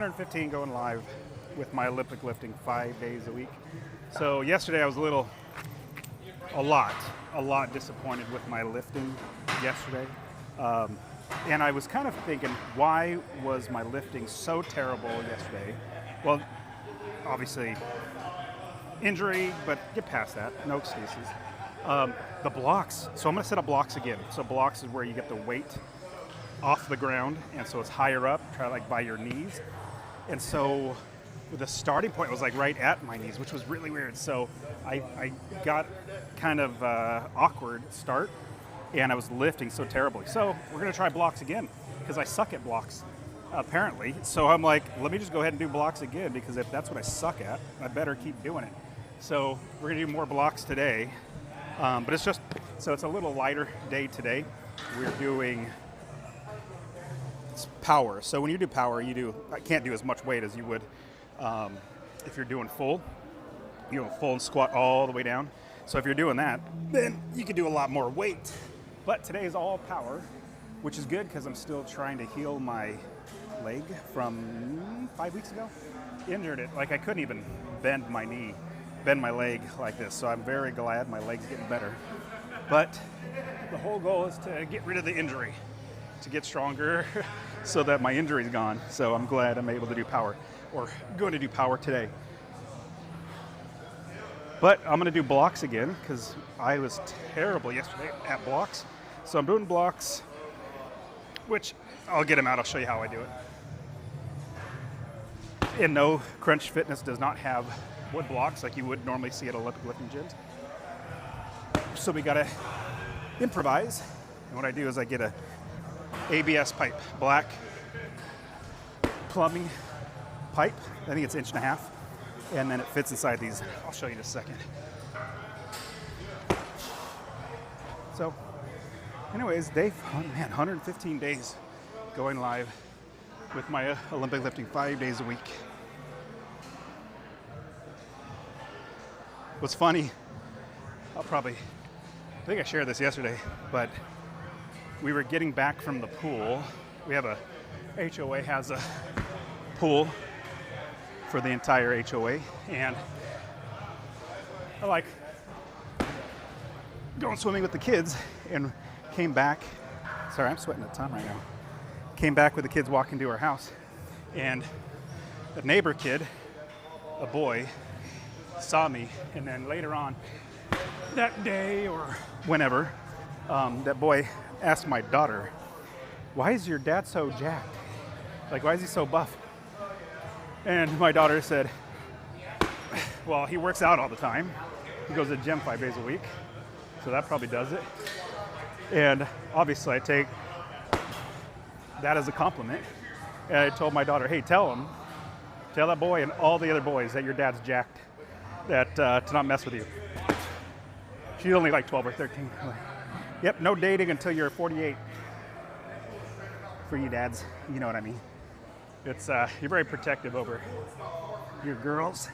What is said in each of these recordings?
115 going live with my Olympic lifting 5 days a week. So yesterday I was a lot disappointed with my lifting yesterday. And I was kind of thinking, why was my lifting so terrible yesterday? Well, obviously injury, but get past that, no excuses. The blocks, so I'm gonna set up blocks again. So blocks is where you get the weight off the ground, and so it's higher up, try like by your knees. And so the starting point was like right at my knees, which was really weird. So I got kind of awkward start, and I was lifting so terribly. So we're gonna try blocks again, because I suck at blocks, apparently. So I'm like, let me just go ahead and do blocks again, because if that's what I suck at, I better keep doing it. So we're gonna do more blocks today, but it's a little lighter day today. We're doing power. So when you do power, I can't do as much weight as you would if you're doing full. You know, full and squat all the way down. So if you're doing that, then you can do a lot more weight. But today is all power, which is good because I'm still trying to heal my leg from 5 weeks ago. Injured it, like I couldn't even bend my leg like this. So I'm very glad my leg's getting better. But the whole goal is to get rid of the injury, to get stronger so that my injury's gone. So I'm glad I'm able to do power, or going to do power today. But I'm gonna do blocks again because I was terrible yesterday at blocks. So I'm doing blocks, which I'll get them out, I'll show you how I do it. And no, Crunch Fitness does not have wood blocks like you would normally see at Olympic lifting gyms. So we gotta improvise. And what I do is I get a ABS pipe, black plumbing pipe. I think it's 1.5 inches, and then it fits inside these. I'll show you in a second. So, anyways, 115 days going live with my Olympic lifting 5 days a week. What's funny, I think I shared this yesterday, but we were getting back from the pool. We have HOA has a pool for the entire HOA, and I like going swimming with the kids, and came back. Sorry, I'm sweating a ton right now. Came back with the kids walking to our house, and a neighbor kid, a boy, saw me, and then later on that day or whenever, that boy asked my daughter, "Why is your dad so jacked? Like, why is he so buff?" And my daughter said, "Well, he works out all the time. He goes to the gym 5 days a week, so that probably does it." And obviously I take that as a compliment. And I told my daughter, "Hey, tell that boy and all the other boys that your dad's jacked, that to not mess with you." She's only like 12 or 13. I'm like, yep, no dating until you're 48. For you dads, you know what I mean. It's you're very protective over your girls.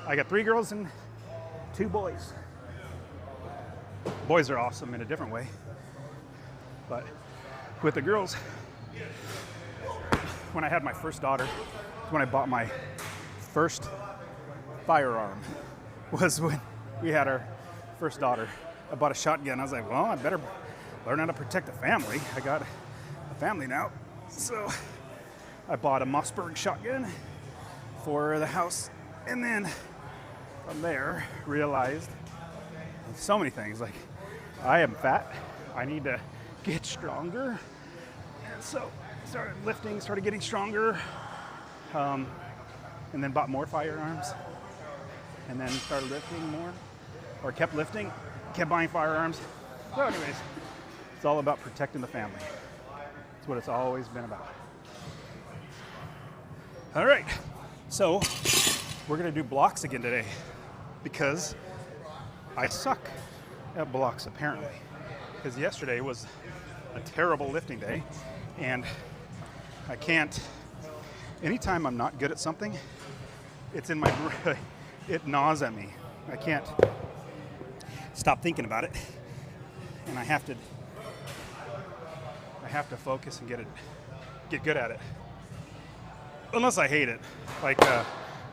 I got 3 girls and 2 boys. Boys are awesome in a different way. But with the girls, when I had my first daughter, when I bought my first firearm, was when we had our first daughter. I bought a shotgun. I was like, well, I better learn how to protect the family. I got a family now. So I bought a Mossberg shotgun for the house. And then from there, realized so many things. Like, I am fat. I need to get stronger. And so started lifting, started getting stronger. And then bought more firearms. And then started lifting more. Or kept lifting, kept buying firearms. So anyways, it's all about protecting the family. That's what it's always been about. All right, so we're gonna do blocks again today because I suck at blocks apparently. Because yesterday was a terrible lifting day, and I can't, anytime I'm not good at something, it's in my brain, it gnaws at me. I can't stop thinking about it, and I have to focus and get good at it. unless I hate it, like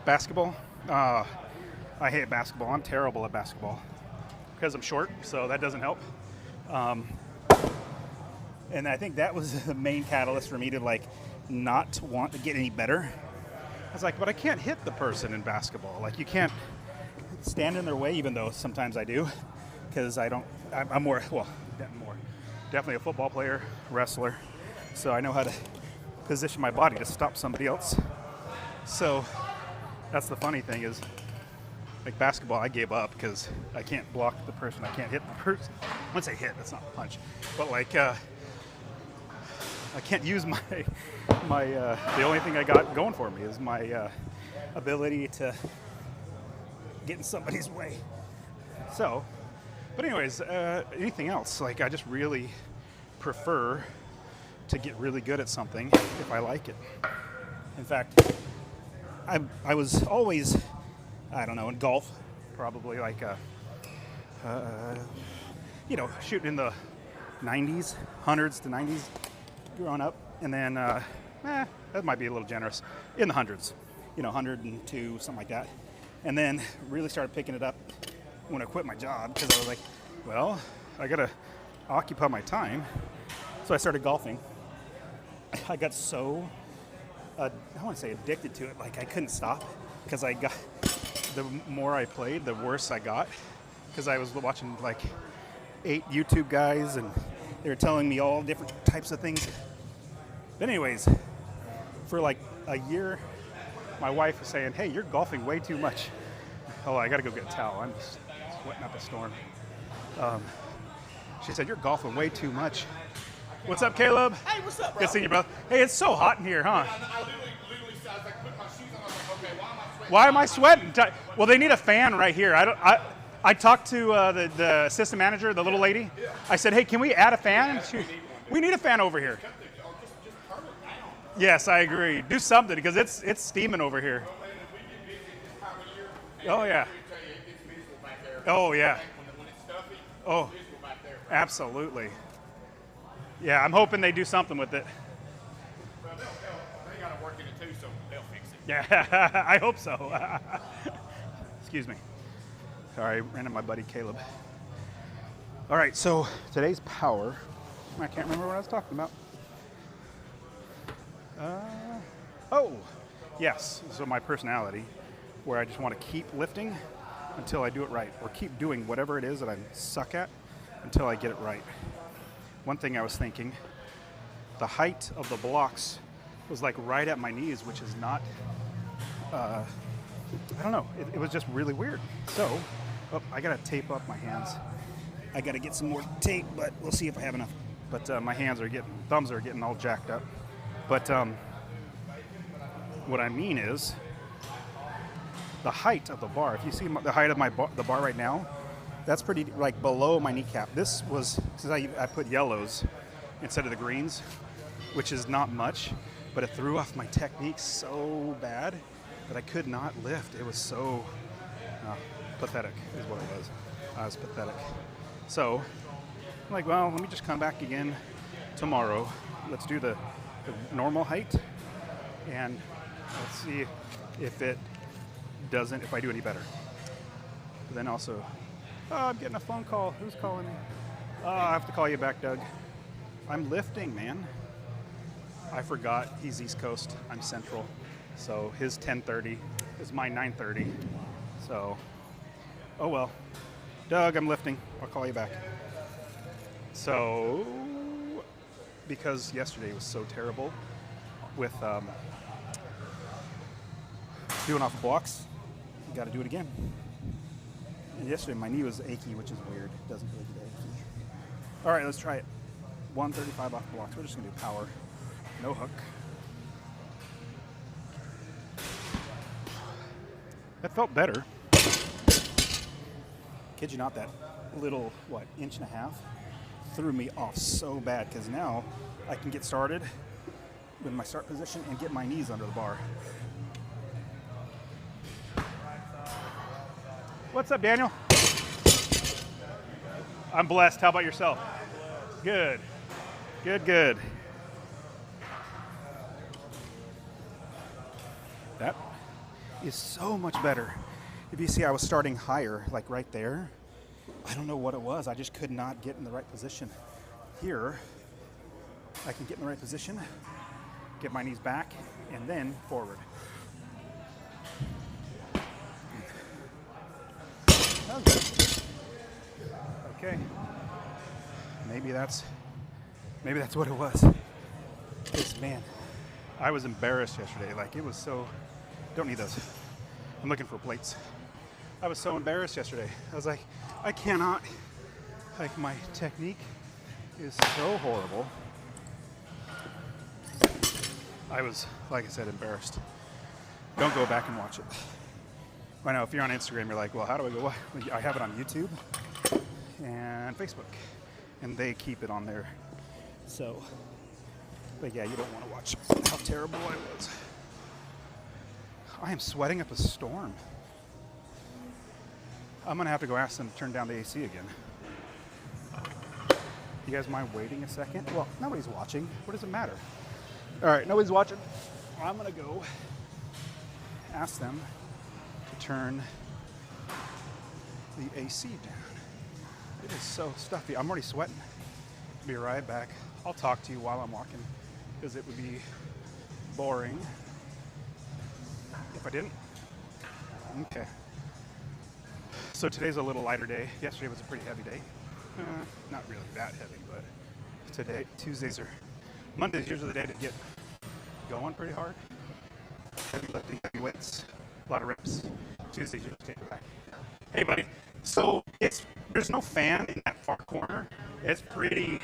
basketball. I hate basketball. I'm terrible at basketball because I'm short, so that doesn't help. And I think that was the main catalyst for me to like not want to get any better. I was like, but I can't hit the person in basketball. Like you can't stand in their way, even though sometimes I do, because I'm definitely a football player, wrestler, so I know how to position my body to stop somebody else. So that's the funny thing is, like basketball, I gave up because I can't block the person, I can't hit the person. Once I hit, that's not a punch, but like I can't use my the only thing I got going for me is my ability to get in somebody's way. So, but anyways, anything else? Like I just really prefer to get really good at something if I like it. In fact, I was always, I don't know, in golf, probably like shooting in the 90s, hundreds to 90s growing up, and then that might be a little generous, in the hundreds, 102, something like that. And then really started picking it up when I quit my job because I was like, well, I gotta occupy my time. So I started golfing. I got so, I don't want to say addicted to it, like I couldn't stop because the more I played, the worse I got because I was watching like 8 YouTube guys and they were telling me all different types of things. But anyways, for like a year, my wife was saying, hey, you're golfing way too much. Oh, I gotta go get a towel. I'm just sweating up a storm. She said, you're golfing way too much. What's up, Caleb? Hey, what's up, bro? Good seeing you, bro. Hey, it's so hot in here, huh? I literally I was like, put my shoes on. I was like, okay, why am I sweating? Well, they need a fan right here. I talked to the assistant manager, the little lady. Yeah. I said, hey, can we add a fan? We need a fan over here. Just turn it down. Yes, I agree. Do something because it's steaming over here. Well, man, if we get busy this time of year, Oh, yeah. I tell you, it gets miserable back there. Oh, yeah. When it's stuffy, Oh. it's miserable back there. Absolutely. Yeah, I'm hoping they do something with it. Well, they got to work in it too, so they'll fix it. Yeah, I hope so. Excuse me. Sorry, I ran into my buddy Caleb. All right, so today's power, I can't remember what I was talking about. Yes, so my personality, where I just want to keep lifting until I do it right, or keep doing whatever it is that I suck at until I get it right. One thing I was thinking, the height of the blocks was like right at my knees, which is not, I don't know, it was just really weird. So, I gotta tape up my hands. I gotta get some more tape, but we'll see if I have enough. But my thumbs are getting all jacked up. But what I mean is, the height of the bar, if you see the height of the bar right now, that's pretty like below my kneecap. This was, since I put yellows instead of the greens, which is not much, but it threw off my technique so bad that I could not lift. It was so pathetic is what it was. I was pathetic. So I'm like, well, let me just come back again tomorrow. Let's do the normal height and let's see if I do any better. But then also, I'm getting a phone call. Who's calling me? I have to call you back, Doug. I'm lifting, man. I forgot he's East Coast. I'm Central. So his 10:30 is my 9:30. So, oh well. Doug, I'm lifting. I'll call you back. So, because yesterday was so terrible with doing off blocks, you got to do it again. And yesterday my knee was achy, which is weird. It doesn't really get achy. All right, let's try it. 135 off blocks. We're just gonna do power. No hook. That felt better. Kid you not, that little, inch and a half threw me off so bad because now I can get started with my start position and get my knees under the bar. What's up, Daniel? I'm blessed. How about yourself? Good. Good, good. That is so much better. If you see, I was starting higher, like right there. I don't know what it was. I just could not get in the right position. Here, I can get in the right position, get my knees back, and then forward. Okay. Maybe that's what it was. Because, man, I was embarrassed yesterday. Like, it was so... Don't need those. I'm looking for plates. I was so embarrassed yesterday. I was like, I cannot. Like, my technique is so horrible. I was, like I said, embarrassed. Don't go back and watch it. I know if you're on Instagram, you're like, well, how do I go? Well, I have it on YouTube and Facebook, and they keep it on there. So, but yeah, you don't want to watch how terrible I was. I am sweating up a storm. I'm gonna have to go ask them to turn down the AC again. You guys mind waiting a second? Well, nobody's watching. What does it matter? All right, nobody's watching. I'm gonna go ask them to turn the AC down. It is so stuffy. I'm already sweating. Be right back. I'll talk to you while I'm walking because it would be boring if I didn't. Okay. So today's a little lighter day. Yesterday was a pretty heavy day. Not really that heavy, but today, Monday's usually the day to get going pretty hard. Heavy lifting, heavy weights, a lot of reps. Tuesdays you just take it back. Hey, buddy. So there's no fan in that far corner. It's pretty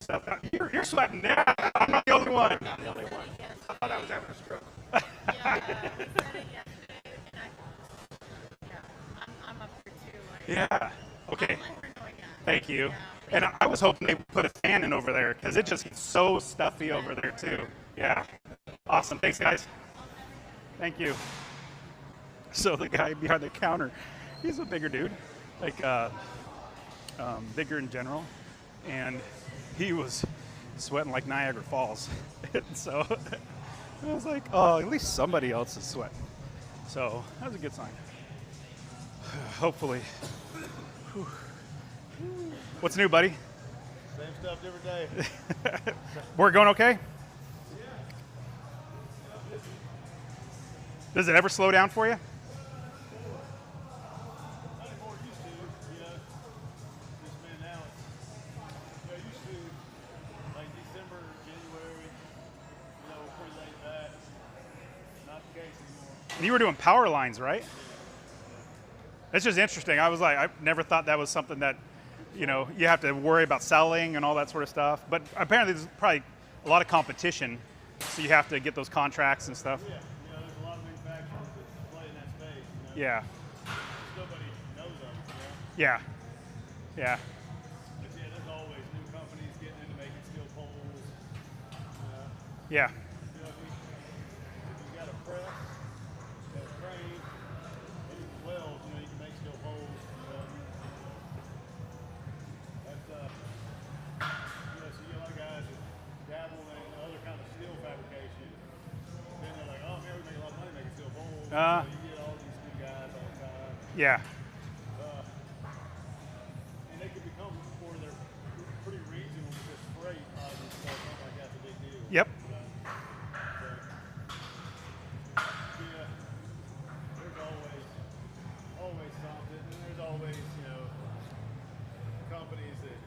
stuff out. You're sweating. Yeah, I'm not the only one. I'm not the only one. I thought I was having a stroke. I'm up here too. Yeah. Okay. Thank you. And I was hoping they would put a fan in over there because it just gets so stuffy over there too. Yeah. Awesome. Thanks, guys. Thank you. So the guy behind the counter, he's a bigger dude, like bigger in general, and he was sweating like Niagara Falls. And so I was like, oh, at least somebody else is sweating. So that was a good sign. Hopefully. Whew. What's new, buddy? Same stuff, different day. We're going okay? Does it ever slow down for you? Not anymore, used to, Just, man, now it's, used to, like December, January, pretty laid back. Not the case anymore. And you were doing power lines, right? It's just interesting. I was like, I never thought that was something that, you have to worry about selling and all that sort of stuff. But apparently there's probably a lot of competition, so you have to get those contracts and stuff. Yeah, there's a lot of manufacturers that play in that space. Yeah. Nobody knows them, Yeah. Yeah. But yeah, there's always new companies getting into making steel poles. Yeah. If you got a press, got a crane, maybe 12, you can make steel poles. That's, so you got a lot of guys that dabble in other kind of steel fabrication. Then they're like, oh man, we make a lot of money making steel poles. So you get all these new guys all the time. Yeah. And they can become, or they're pretty regional with this freight, obviously, so something like that's a big deal. Yep. There's always something, and there's always, companies that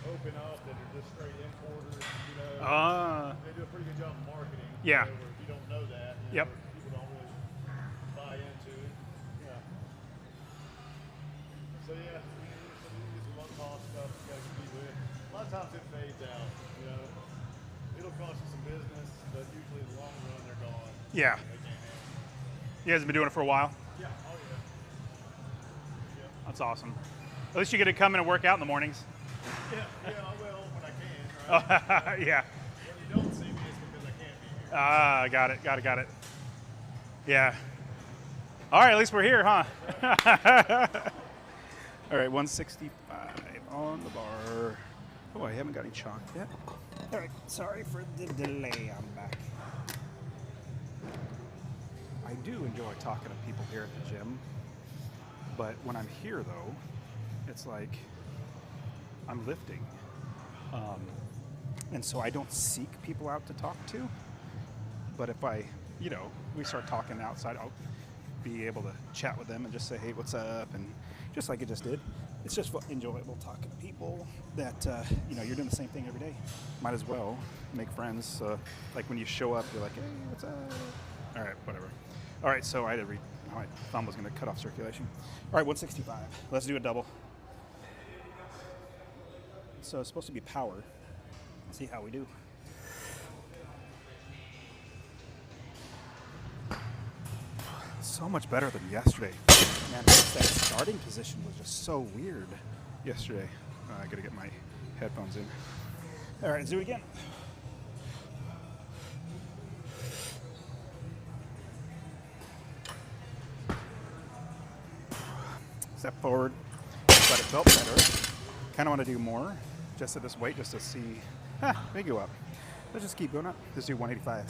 open up that are just straight importers, They do a pretty good job of marketing. Yeah. Where if you don't know that, Yep. People don't really buy into it. Yeah. So yeah, it's low cost stuff you gotta compete with. A lot of times it fades out, It'll cost you some business, but usually in the long run they're gone. Yeah. They can't handle it. You guys have been doing it for a while? Yeah. Oh yeah. That's awesome. At least you get to come in and work out in the mornings. Yeah, I will when I can, right? Yeah. When you don't see me, it's because I can't be here. Got it. Yeah. All right, at least we're here, huh? All right, 165 on the bar. Oh, I haven't got any chalk yet. All right, sorry for the delay. I'm back. do enjoy talking to people here at the gym, but when I'm here though, it's like I'm lifting. And so I don't seek people out to talk to, but if I, we start talking outside, I'll be able to chat with them and just say, hey, what's up? And just like it just did. It's just enjoyable talking to people that, you're doing the same thing every day. Might as well make friends. Like when you show up, you're like, hey, what's up? All right, whatever. All right, so I had to read. My thumb was going to cut off circulation. All right, 165. Let's do a double. So it's supposed to be power. Let's see how we do. So much better than yesterday. Man, that starting position was just so weird yesterday. I gotta get my headphones in. All right, let's do it again. Step forward, but it felt better. Kind of want to do more, just at this weight, just to see. May go up. Let's just keep going up. Let's do 185.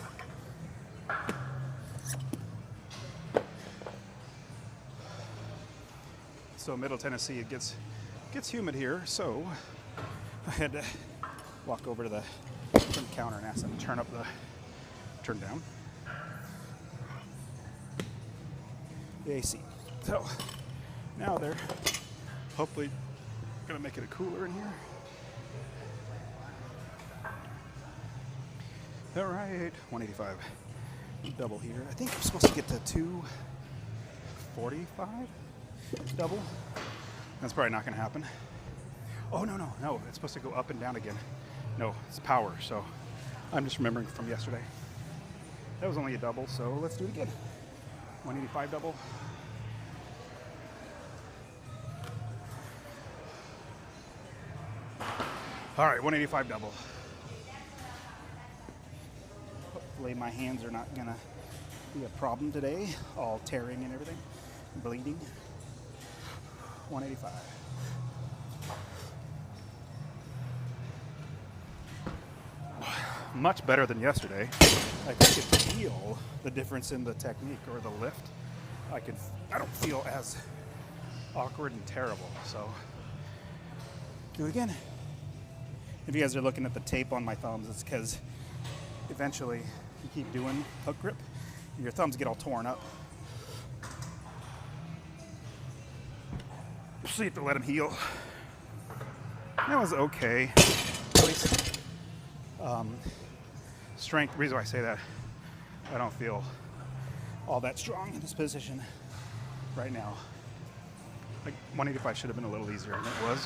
So Middle Tennessee, it gets humid here, so I had to walk over to the front counter and ask them to turn down the AC. So now they're hopefully gonna make it a cooler in here. All right, 185 double here. I think I'm supposed to get to 245 double. That's probably not gonna happen. Oh, no, it's supposed to go up and down again. No, it's power, so I'm just remembering from yesterday. That was only a double, so let's do it again. 185 double. All right, 185 double. Hopefully my hands are not gonna be a problem today, all tearing and everything, bleeding. 185. Much better than yesterday. I think I can feel the difference in the technique or the lift. I don't feel as awkward and terrible. So do it again. If you guys are looking at the tape on my thumbs, it's because eventually you keep doing hook grip, your thumbs get all torn up. So you have to let them heal. That was okay. At least strength. The reason why I say that, I don't feel all that strong in this position right now. Like 185 should have been a little easier than it was,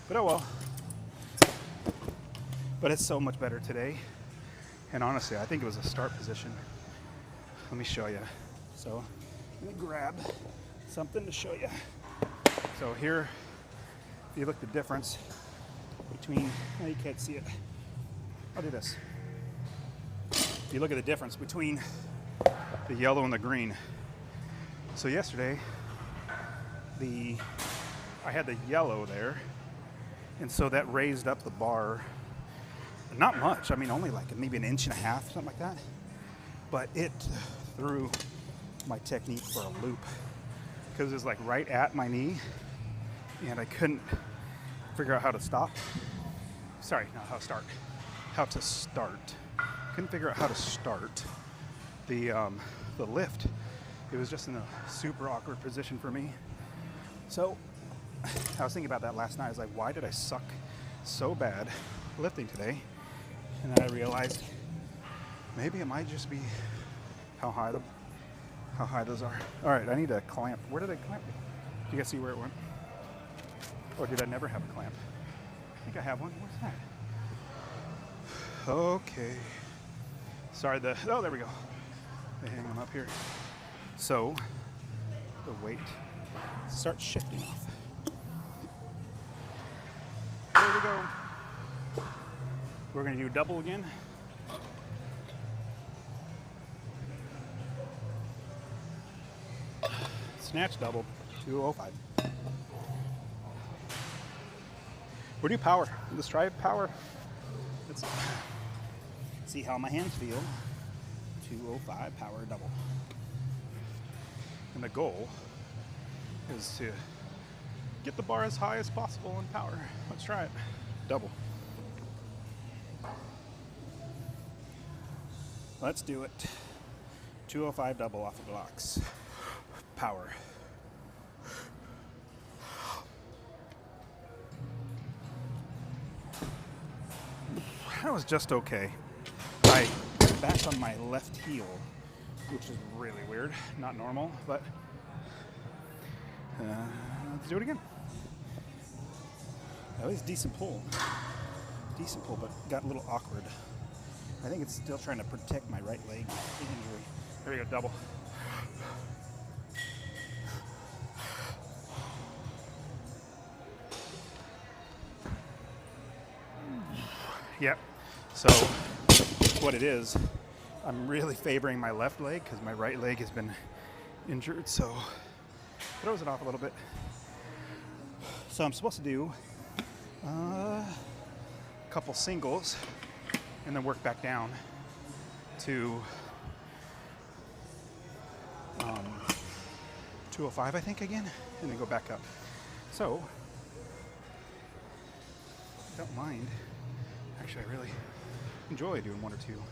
but oh well. But it's so much better today. And honestly, I think it was a start position. Let me show you. So let me grab something to show you. So here, if you look at the difference between, well, you can't see it. I'll do this. If you look at the difference between the yellow and the green. So yesterday, I had the yellow there, and so that raised up the bar. Not much. I mean, only like maybe 1.5 inches, something like that. But it threw my technique for a loop because it was like right at my knee, and I couldn't figure out how to stop. Sorry, not how to start. How to start. Couldn't figure out how to start the lift. It was just in a super awkward position for me. So I was thinking about that last night. I was like, why did I suck so bad lifting today? And then I realized maybe it might just be how high those are. All right, I need a clamp. Where did I clamp? Do you guys see where it went? Or did I never have a clamp? I think I have one. What's that? Okay. Sorry, oh, there we go. They hang them up here. So the weight starts shifting off. There we go. We're going to do double again. Snatch double, 205. We're doing power. Let's try power. Let's see how my hands feel. 205 power double. And the goal is to get the bar as high as possible in power. Let's try it. Double. Let's do it. 205 double off of blocks. Power. That was just okay. I went back on my left heel, which is really weird, not normal, but let's do it again. That was decent pull, but got a little awkward. I think it's still trying to protect my right leg injury. There we go, double. Yep. So what it is, I'm really favoring my left leg because my right leg has been injured, so throws it off a little bit. So I'm supposed to do a couple singles and then work back down to 205, I think, again, and then go back up. So I don't mind. Actually, I really enjoy doing 1 or 2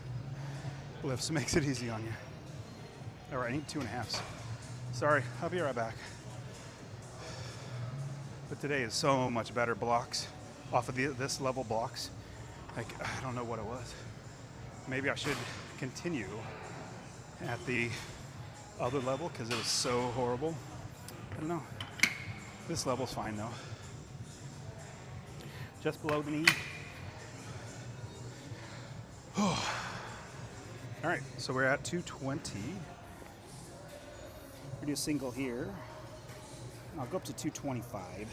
lifts. Makes it easy on you. All right, I need 2.5s. Sorry, I'll be right back. But today is so much better blocks off of this level blocks. Like, I don't know what it was. Maybe I should continue at the other level because it was so horrible. I don't know. This level's fine though. Just below the knee. All right, so we're at 220. We do a single here. I'll go up to 225.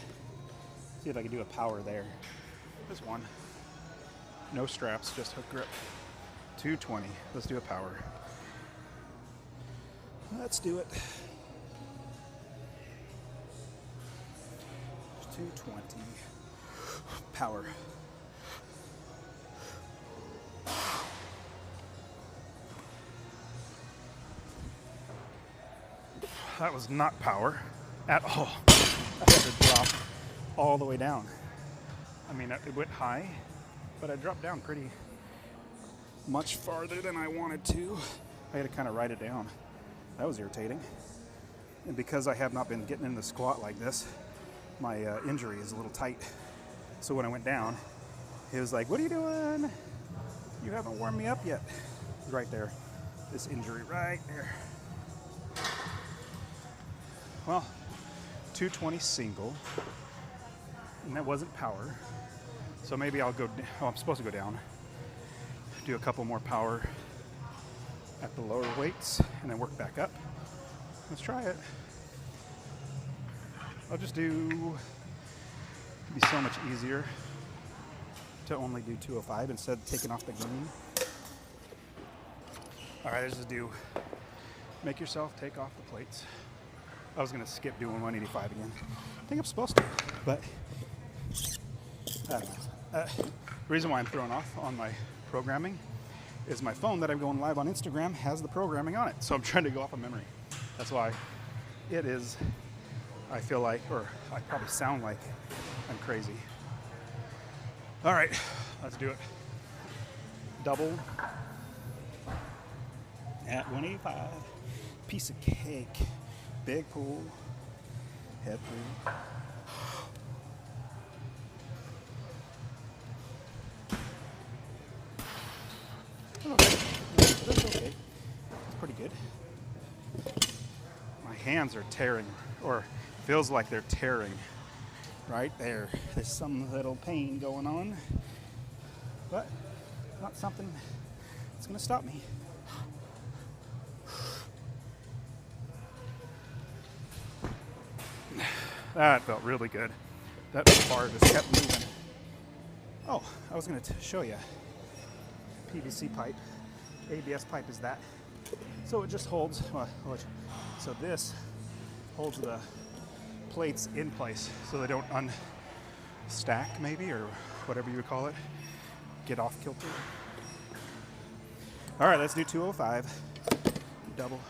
See if I can do a power there. There's one. No straps, just hook grip. 220. Let's do a power. Let's do it. 220. Power. That was not power at all. I had to drop all the way down. I mean, it went high, but I dropped down pretty much farther than I wanted to. I had to kind of write it down. That was irritating. And because I have not been getting in the squat like this, my injury is a little tight. So when I went down, he was like, "What are you doing? You haven't warmed me up yet." Right there. This injury right there. Well, 220 single, and that wasn't power. So maybe I'll go, I'm supposed to go down, do a couple more power at the lower weights, and then work back up. Let's try it. I'll just do, it'd be so much easier to only do 205 instead of taking off the green. All right, let's just do, make yourself take off the plates. I was gonna skip doing 185 again. I think I'm supposed to, but I don't know. The reason why I'm throwing off on my programming is my phone that I'm going live on Instagram has the programming on it. So I'm trying to go off of memory. That's why it is, I feel like, or I probably sound like I'm crazy. All right, let's do it. Double at 185. Piece of cake. Big pull, head pull. Okay, that's okay. It's pretty good. My hands are tearing, or feels like they're tearing right there. There's some little pain going on, but not something that's gonna stop me. That felt really good. That bar just kept moving. Oh, I was going to show you. PVC pipe. ABS pipe is that. So it just holds, so this holds the plates in place so they don't unstack maybe, or whatever you would call it. Get off kilter. All right, let's do 205. Double.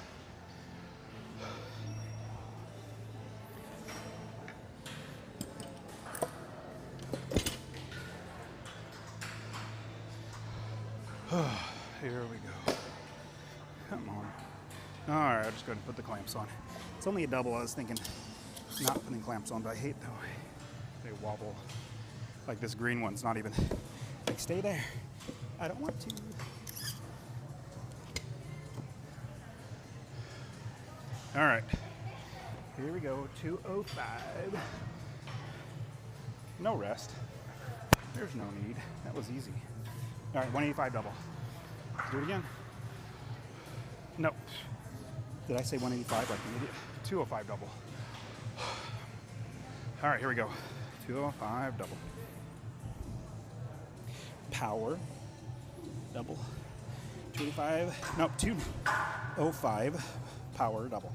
Here we go. Come on. All right, I'll just go ahead and put the clamps on. It's only a double. I was thinking not putting clamps on, but I hate the way they wobble. Like this green one's not even, like, stay there. I don't want to. All right, here we go, 205. No rest. There's no need. That was easy. All right, 185 double. Let's do it again. No. Did I say 185 like an idiot? 205 double. All right, here we go. 205 double. Power double. 285. Nope, 205 power double.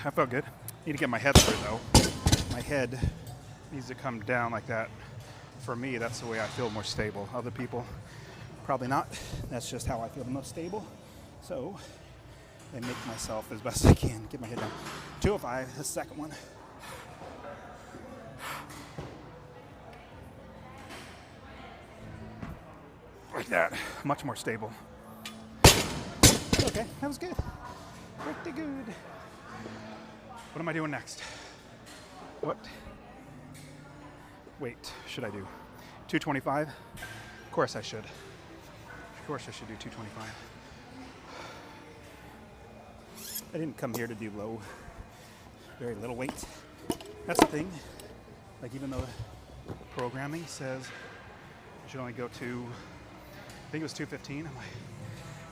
That felt good. Need to get my head through though. My head needs to come down like that. For me, that's the way I feel more stable. Other people, probably not. That's just how I feel the most stable. So I make myself as best I can. Get my head down. 205, the second one. Like that. Much more stable. Okay, that was good. Pretty good. What am I doing next? What weight should I do? 225? Of course I should. Of course I should do 225. I didn't come here to do low, very little weight. That's the thing. Like, even though the programming says I should only go to, I think it was 215. I'm like,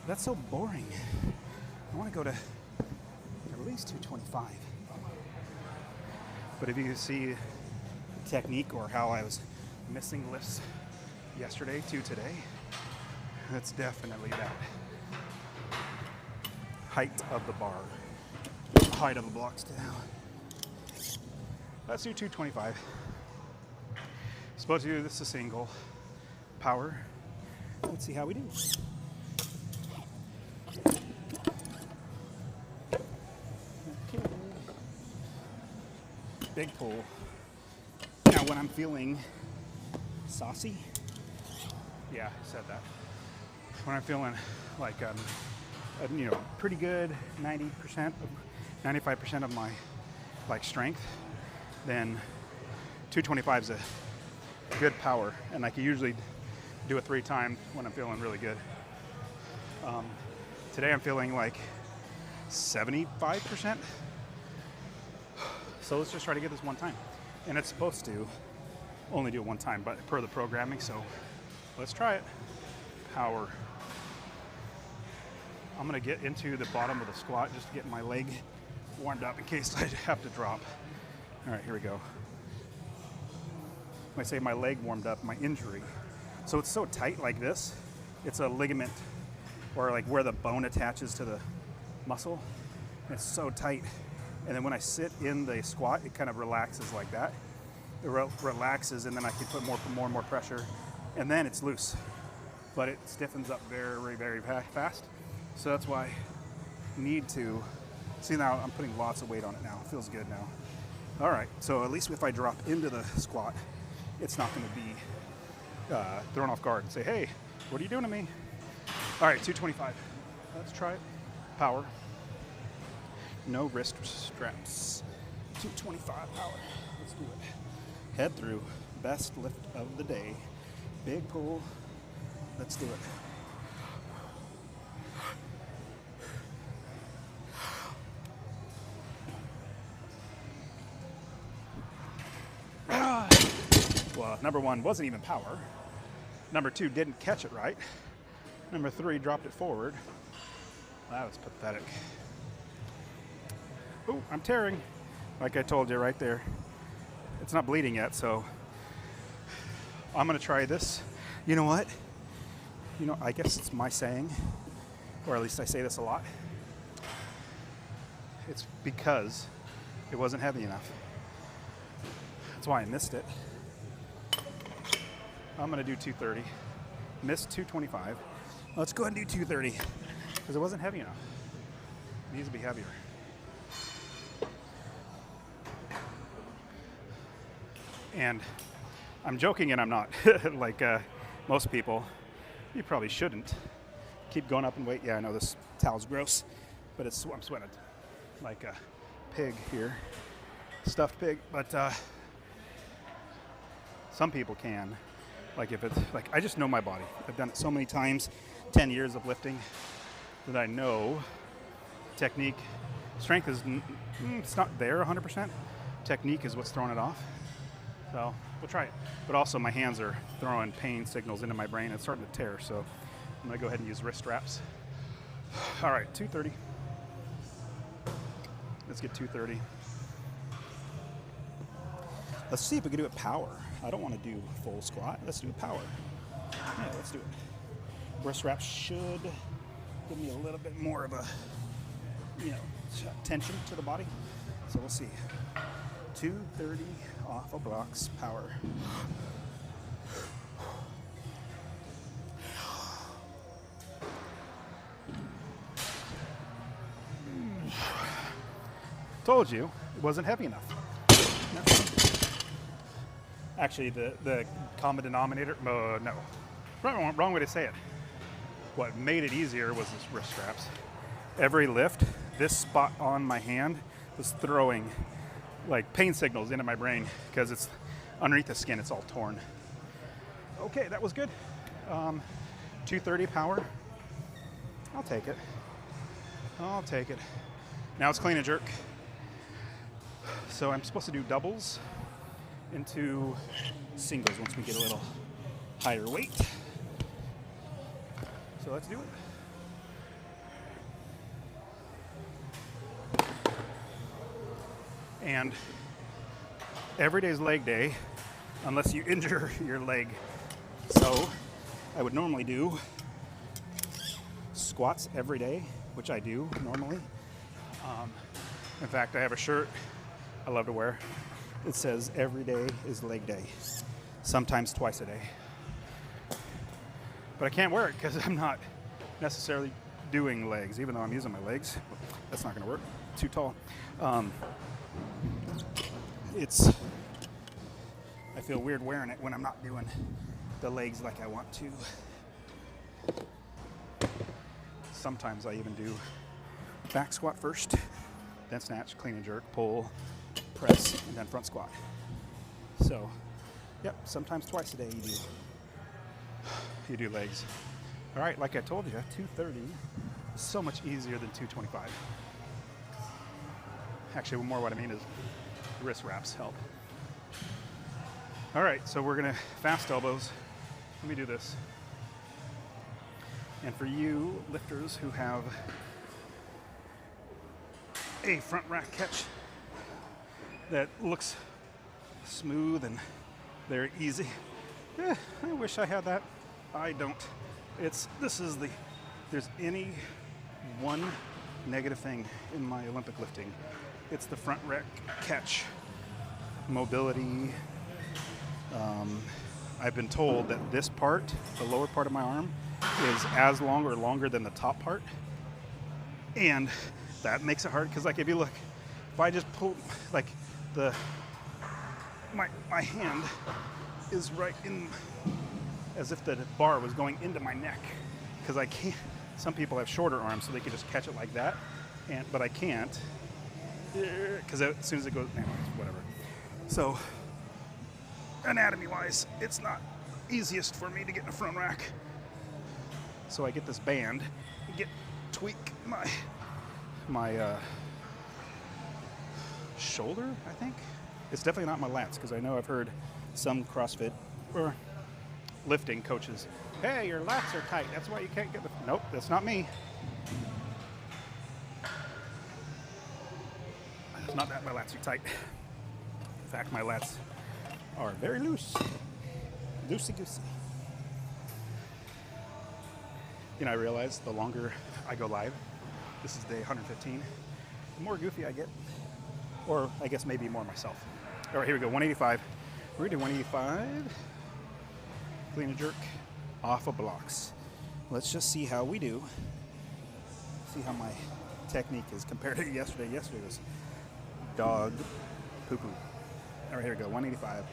that's so boring. I want to go to at least 225. But if you see technique or how I was missing lifts yesterday to today, that's definitely that. Height of the bar, height of the blocks down. Let's do 225. Supposed to do this a single. Power. Let's see how we do. Okay. Big pull. Now when I'm feeling saucy, yeah, I said that. When I'm feeling like pretty good, 90%, 95% of my strength, then 225 is a good power, and I can usually do it 3 times when I'm feeling really good. Today I'm feeling like 75%. So let's just try to get this one time. And it's supposed to only do it one time, but per the programming, so let's try it. Power. I'm gonna get into the bottom of the squat just to get my leg warmed up in case I have to drop. All right, here we go. When I say my leg warmed up, my injury. So it's so tight like this, it's a ligament, or like where the bone attaches to the muscle. It's so tight. And then when I sit in the squat, it kind of relaxes like that. It relaxes, and then I can put more and more pressure, and then it's loose. But it stiffens up very, very fast. So that's why I need to, see now I'm putting lots of weight on it now. It feels good now. All right, so at least if I drop into the squat, it's not gonna be thrown off guard and say, hey, what are you doing to me? All right, 225. Let's try it. Power. No wrist straps. 225 power. Let's do it. Head through. Best lift of the day. Big pull. Let's do it. Well, number 1 wasn't even power. Number 2 didn't catch it right. Number 3 dropped it forward. That was pathetic. Oh, I'm tearing. Like I told you right there. It's not bleeding yet, so I'm gonna try this. You know what? I guess it's my saying, or at least I say this a lot. It's because it wasn't heavy enough. That's why I missed it. I'm gonna do 230. Missed 225. Let's go ahead and do 230 because it wasn't heavy enough. It needs to be heavier. And I'm joking and I'm not. Like most people, you probably shouldn't keep going up in weight. Yeah, I know this towel's gross, but I'm sweating like a pig here, stuffed pig. But some people can. Like if it's like, I just know my body. I've done it so many times, 10 years of lifting, that I know technique, strength is, it's not there 100%. Technique is what's throwing it off. So we'll try it. But also my hands are throwing pain signals into my brain. It's starting to tear, so I'm gonna go ahead and use wrist straps. All right, 230. Let's get 230. Let's see if we can do it power. I don't want to do full squat. Let's do it power. Yeah, let's do it. Wrist straps should give me a little bit more of a, tension to the body. So we'll see. 230 off of blocks, power. Told you it wasn't heavy enough. Actually, the common denominator, no. Wrong way to say it. What made it easier was this wrist straps. Every lift, this spot on my hand was throwing like pain signals into my brain because it's underneath the skin, it's all torn. Okay, that was good. 230 power. I'll take it. I'll take it. Now it's clean and jerk. So I'm supposed to do doubles into singles once we get a little higher weight. So let's do it. And every day's leg day, unless you injure your leg. So I would normally do squats every day, which I do normally. In fact, I have a shirt I love to wear. It says every day is leg day, sometimes twice a day. But I can't wear it because I'm not necessarily doing legs, even though I'm using my legs. That's not going to work. Too tall. I feel weird wearing it when I'm not doing the legs like I want to. Sometimes I even do back squat first, then snatch, clean and jerk, pull, press, and then front squat. So, yep, sometimes twice a day you do legs. All right, like I told you, 230 is so much easier than 225. Actually, more what I mean is wrist wraps help. All right, so we're gonna fast elbows. Let me do this. And for you lifters who have a front rack catch that looks smooth and very easy, I wish I had that. I don't. There's any one negative thing in my Olympic lifting, it's the front rack catch. Mobility. I've been told that this part, the lower part of my arm, is as long or longer than the top part. And that makes it hard because, like, if you look, if I just pull, like, my hand is right in, as if the bar was going into my neck, because I can't. Some people have shorter arms, so they can just catch it like that, but I can't, because as soon as it goes, anyways, whatever. So, anatomy-wise, it's not easiest for me to get in a front rack. So I get this band, tweak my shoulder, I think. It's definitely not my lats, because I know I've heard some CrossFit or lifting coaches, hey, your lats are tight, that's why you can't get the... Nope, that's not me. It's not that my lats are tight. In fact, my lats are very loose. Loosey-goosey. You know, I realize the longer I go live, this is day 115, the more goofy I get. Or I guess maybe more myself. All right, here we go, 185. We're gonna do 185. Clean and jerk off of blocks. Let's just see how we do. See how my technique is compared to yesterday. Yesterday was dog poo-poo. All right, here we go, 185.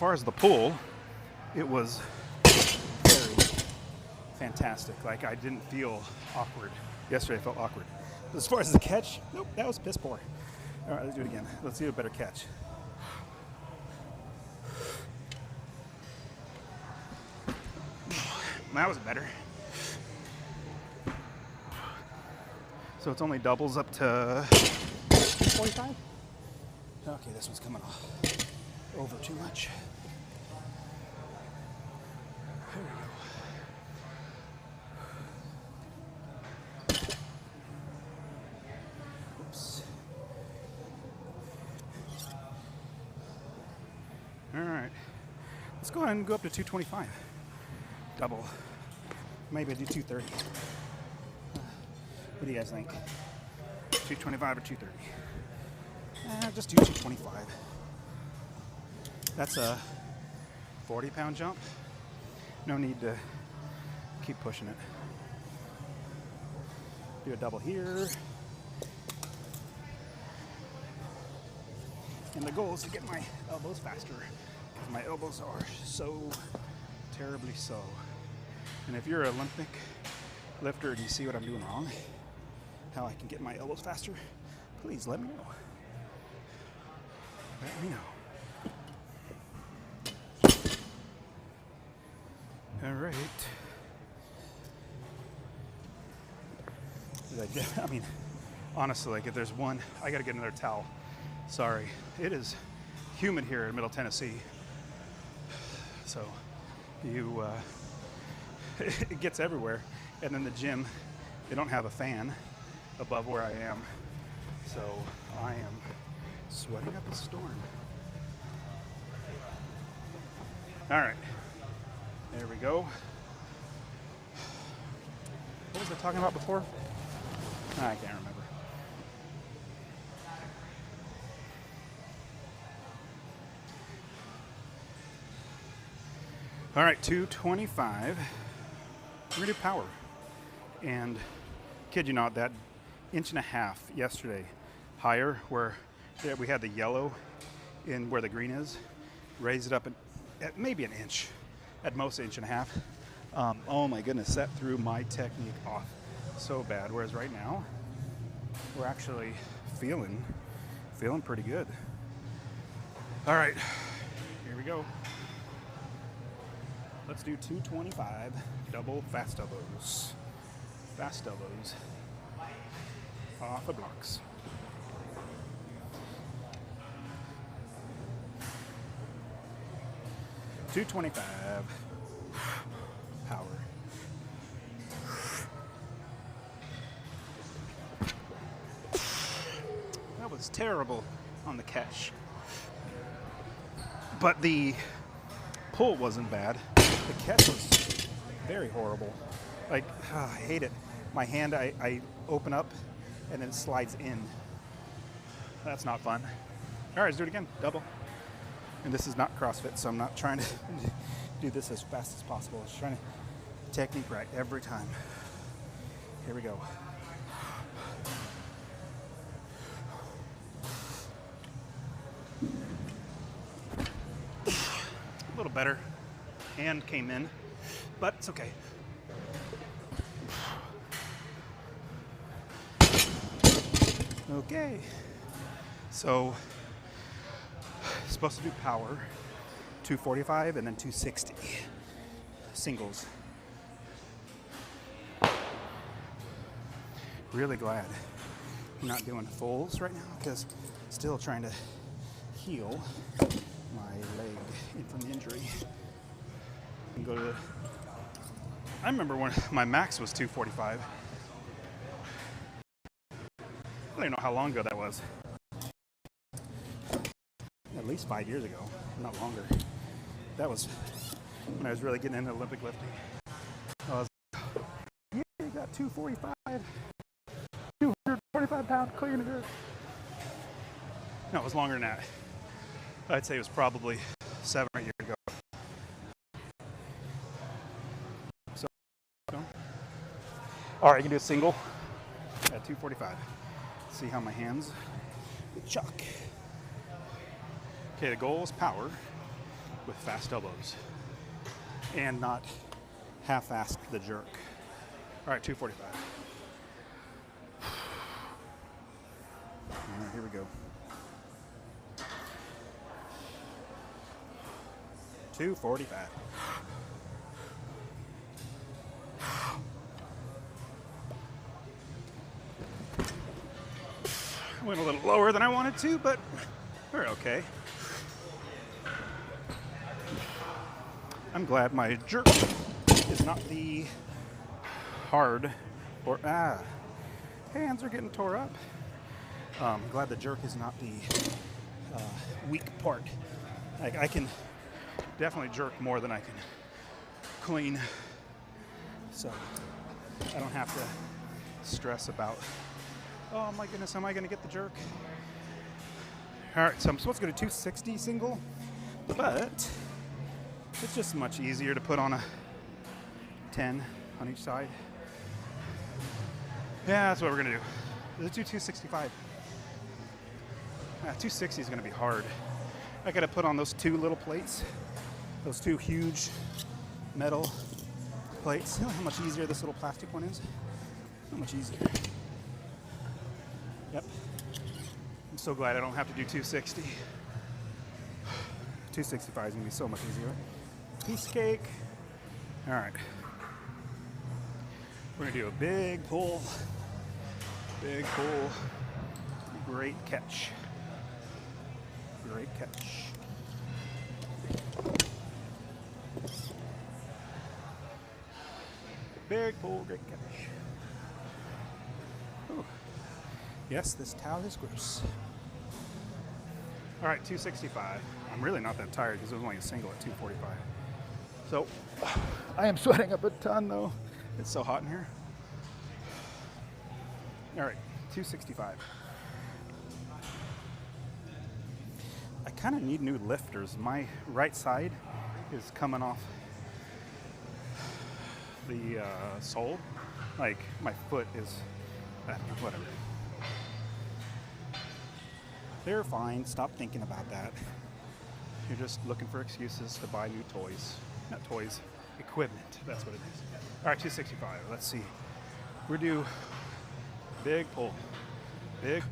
far as the pull, it was very fantastic. Like, I didn't feel awkward. Yesterday I felt awkward. But as far as the catch, nope, that was piss poor. All right, let's do it again. Let's do a better catch. That was better. So it's only doubles up to 45? Okay, this one's coming off over too much. There we go. Oops. All right. Let's go ahead and go up to 225. Double. Maybe I do 230. What do you guys think? 225 or 230? Just do 225. That's a 40-pound jump. No need to keep pushing it. Do a double here. And the goal is to get my elbows faster, because my elbows are so terribly so. And if you're an Olympic lifter and you see what I'm doing wrong, how I can get my elbows faster, please let me know. Let me know. All right. I mean, honestly, like, if there's one, I gotta get another towel. Sorry. It is humid here in Middle Tennessee. So it gets everywhere. And then the gym, they don't have a fan above where I am. So I am sweating up a storm. All right, there we go. What was I talking about before? I can't remember. All right, 225. We're gonna do power. And kid you not, that inch and a half yesterday higher, where we had the yellow in where the green is, raised it up at maybe an inch, at most inch and a half. Oh my goodness, that threw my technique off so bad. Whereas right now, we're actually feeling pretty good. All right, here we go. Let's do 225 double fast elbows. Fast elbows off the blocks. $225 power. That was terrible on the catch, but the pull wasn't bad. The catch was very horrible. Like, I hate it. My hand, I open up and then it slides in. That's not fun. All right, let's do it again. Double. And this is not CrossFit, so I'm not trying to do this as fast as possible. I'm just trying to technique right every time. Here we go. A little better. Hand came in, but it's okay. Okay, so supposed to do power, 245 and then 260 singles. Really glad I'm not doing fulls right now, because still trying to heal my leg from the injury. And go to, I remember when my max was 245. I don't even know how long ago that was. At least 5 years ago, not longer. That was when I was really getting into Olympic lifting. I was like, yeah, you got 245, 245 pound clean and jerk. No, it was longer than that. I'd say it was probably 7 or 8 years ago. So, all right, you can do a single at 245. See how my hands chuck. Okay, the goal is power. with fast elbows and not half-assed the jerk. All right, 245. All right, here we go. 245. Went a little lower than I wanted to, but we're okay. I'm glad my jerk is not the hard or hands are getting tore up. Glad the jerk is not the weak part. I can definitely jerk more than I can clean, so I don't have to stress about, oh my goodness, am I going to get the jerk? All right, so I'm supposed to go to 260 single, but it's just much easier to put on a 10 on each side. Yeah, that's what we're going to do. Let's do 265. 260 is going to be hard. I got to put on those two little plates, those two huge metal plates. You know how much easier this little plastic one is? How much easier. Yep. I'm so glad I don't have to do 260. 265 is going to be so much easier. Piece of cake. All right. We're going to do a big pull. Big pull. Great catch. Great catch. Big pull, great catch. Ooh. Yes, this towel is gross. All right, 265. I'm really not that tired because it was only a single at 245. So I am sweating up a ton though. It's so hot in here. All right, 265. I kind of need new lifters. My right side is coming off the sole. Like my foot is, whatever. They're fine. Stop thinking about that. You're just looking for excuses to buy new toys. Not toys, equipment. That's what it is. All right, 265. Let's see. We're due big pull. Big.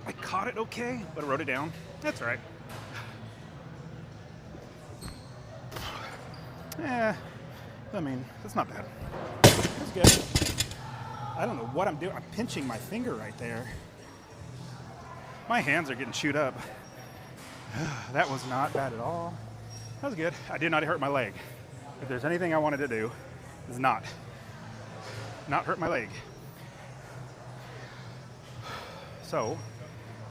I caught it okay, but I wrote it down. That's all right. I mean, that's not bad. That's good. I don't know what I'm doing. I'm pinching my finger right there. My hands are getting chewed up. That was not bad at all. That was good. I did not hurt my leg. If there's anything I wanted to do, is not hurt my leg. So,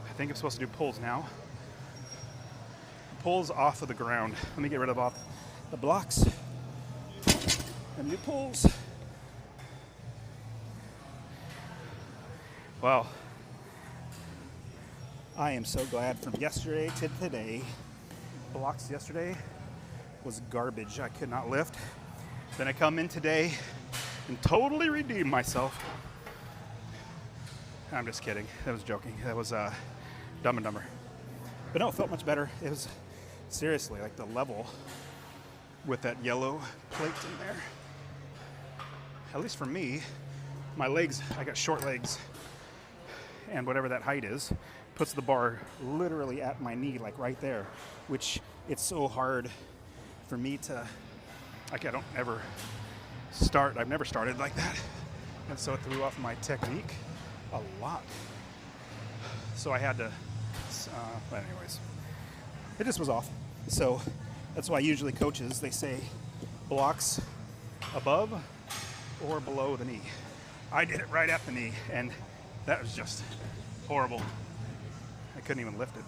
I think I'm supposed to do pulls now. Pulls off of the ground. Let me get rid of off the blocks and do pulls. Well, I am so glad from yesterday to today. Blocks yesterday was garbage. I could not lift. Then I come in today and totally redeem myself. I'm just kidding. That was joking. That was Dumb and Dumber. But no, it felt much better. It was seriously like the level with that yellow plate in there. At least for me, my legs, I got short legs. And whatever that height is, puts the bar literally at my knee, like right there, which it's so hard for me to, like I don't ever start, I've never started like that. And so it threw off my technique a lot. So I had to, but anyways, it just was off. So that's why usually coaches, they say blocks above or below the knee. I did it right at the knee, and that was just horrible. I couldn't even lift it.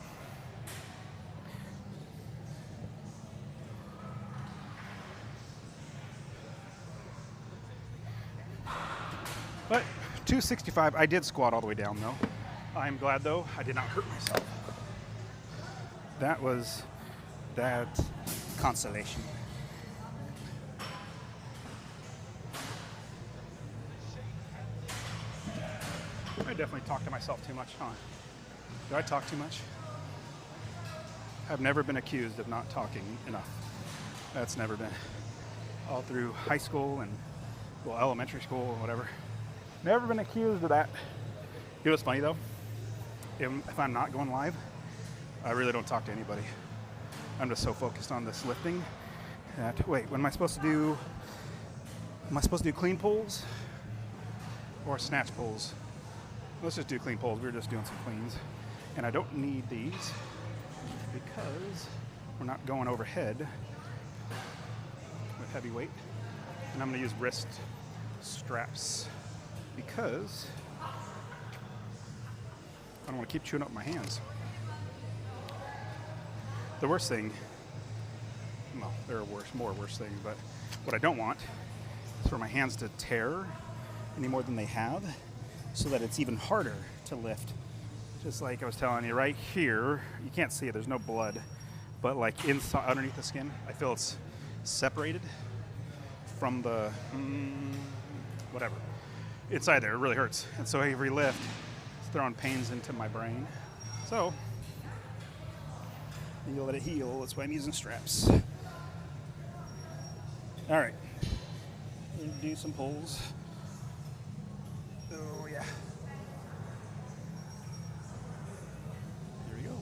But 265, I did squat all the way down though. I'm glad though, I did not hurt myself. That was that consolation. definitely talk to myself too much, huh? Do I talk too much? I've never been accused of not talking enough. That's never been. All through high school and, well, elementary school or whatever. Never been accused of that. You know what's funny though? If I'm not going live, I really don't talk to anybody. I'm just so focused on this lifting that, wait, what am I supposed to do? Am I supposed to do clean pulls or snatch pulls? Let's just do clean pulls. We're just doing some cleans. And I don't need these because we're not going overhead with heavy weight. And I'm gonna use wrist straps because I don't want to keep chewing up my hands. The worst thing, well, there are more worse things, but what I don't want is for my hands to tear any more than they have, so that it's even harder to lift. Just like I was telling you, right here, you can't see it, there's no blood, but like inside, underneath the skin, I feel it's separated from the, whatever. Inside there, it really hurts. And so every lift, it's throwing pains into my brain. So, you let it heal, that's why I'm using straps. All right, do some pulls. Oh yeah. Here we go.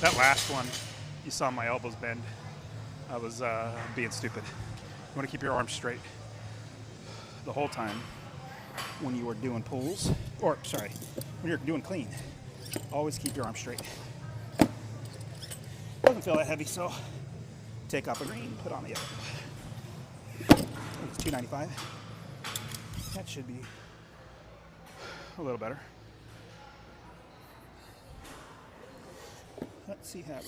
That last one, you saw my elbows bend. I was being stupid. You want to keep your arms straight the whole time when you are doing pulls, or sorry, when you're doing clean. Always keep your arms straight. Doesn't feel that heavy, so take off a green, put on the other. It's 295. That should be a little better. Let's see how.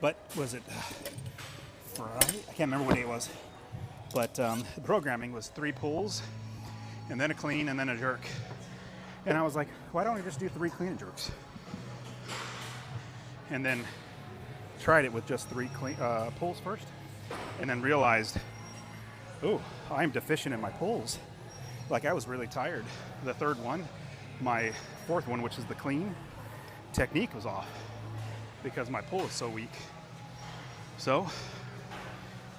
But was it Friday? I can't remember what day it was. But the programming was 3 pulls, and then a clean, and then a jerk. And I was like, why don't I just do 3 clean and jerks? And then tried it with just 3 clean, pulls first, and then realized, oh, I'm deficient in my pulls. Like I was really tired. The third one, my fourth one, which is the clean, technique was off because my pull is so weak. So,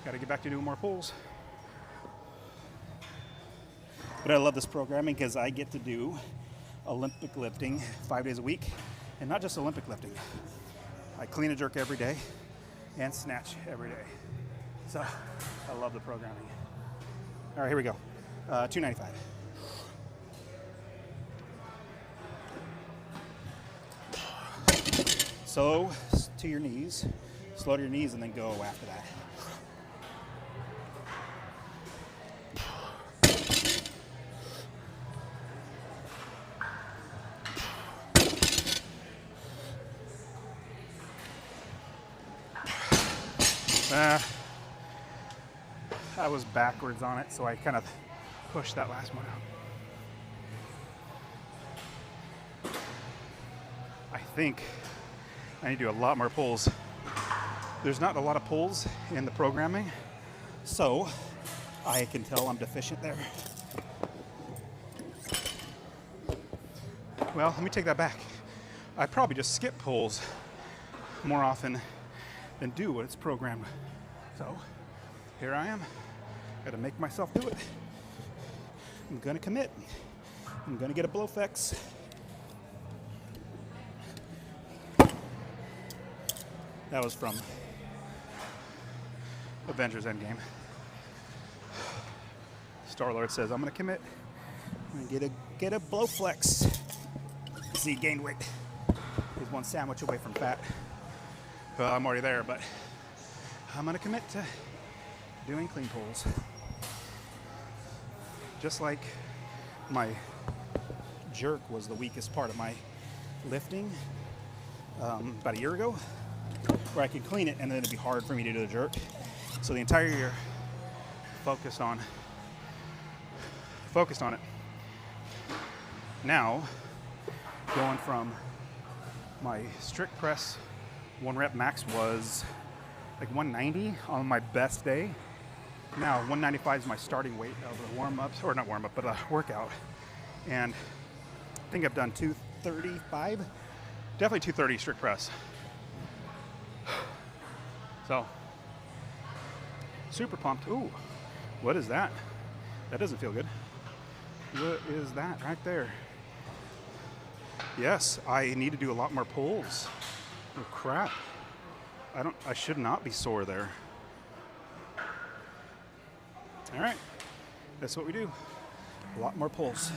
got to get back to doing more pulls. But I love this programming because I get to do Olympic lifting 5 days a week, and not just Olympic lifting. I clean and jerk every day and snatch every day. So, I love the programming. All right, here we go. 295. So, to your knees, slow to your knees, and then go after that. I was backwards on it, so I kind of pushed that last one out. I think I need to do a lot more pulls. There's not a lot of pulls in the programming, so I can tell I'm deficient there. Well, let me take that back. I probably just skip pulls more often than do what it's programmed. So here I am. Gotta make myself do it. I'm gonna commit. I'm gonna get a blow flex. That was from Avengers Endgame. Star-Lord says, I'm gonna commit. I'm gonna get a blow flex. See, he gained weight. He's one sandwich away from fat. Well, I'm already there, but I'm gonna commit to doing clean pulls. Just like my jerk was the weakest part of my lifting about a year ago. where I can clean it and then it'd be hard for me to do the jerk. So the entire year, focused on it. Now, going from my strict press 1 rep max was like 190 on my best day. Now 195 is my starting weight of the warm-ups, or not warm-up, but a workout. And I think I've done 235, definitely 230 strict press. So, super pumped. Ooh, what is that? That doesn't feel good. What is that right there? Yes, I need to do a lot more pulls. Oh crap. I should not be sore there. All right, that's what we do. A lot more pulls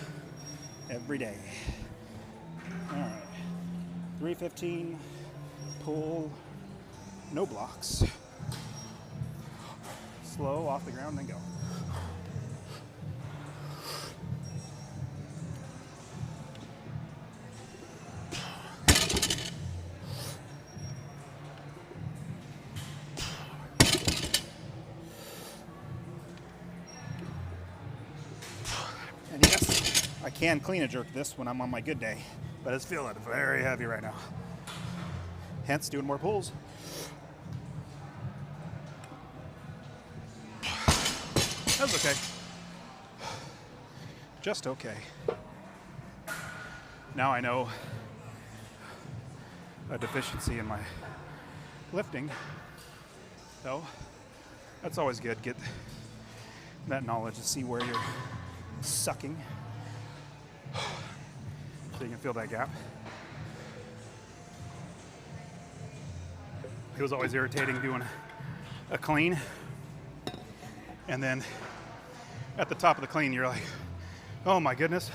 every day. All right, 315, pull, no blocks. Slow off the ground, then go. And yes, I can clean a jerk this when I'm on my good day, but it's feeling very heavy right now. Hence, doing more pulls. That's okay. Just okay. Now I know a deficiency in my lifting, so that's always good. Get that knowledge to see where you're sucking so you can feel that gap. It was always irritating doing a clean, and then at the top of the clean you're like, oh my goodness,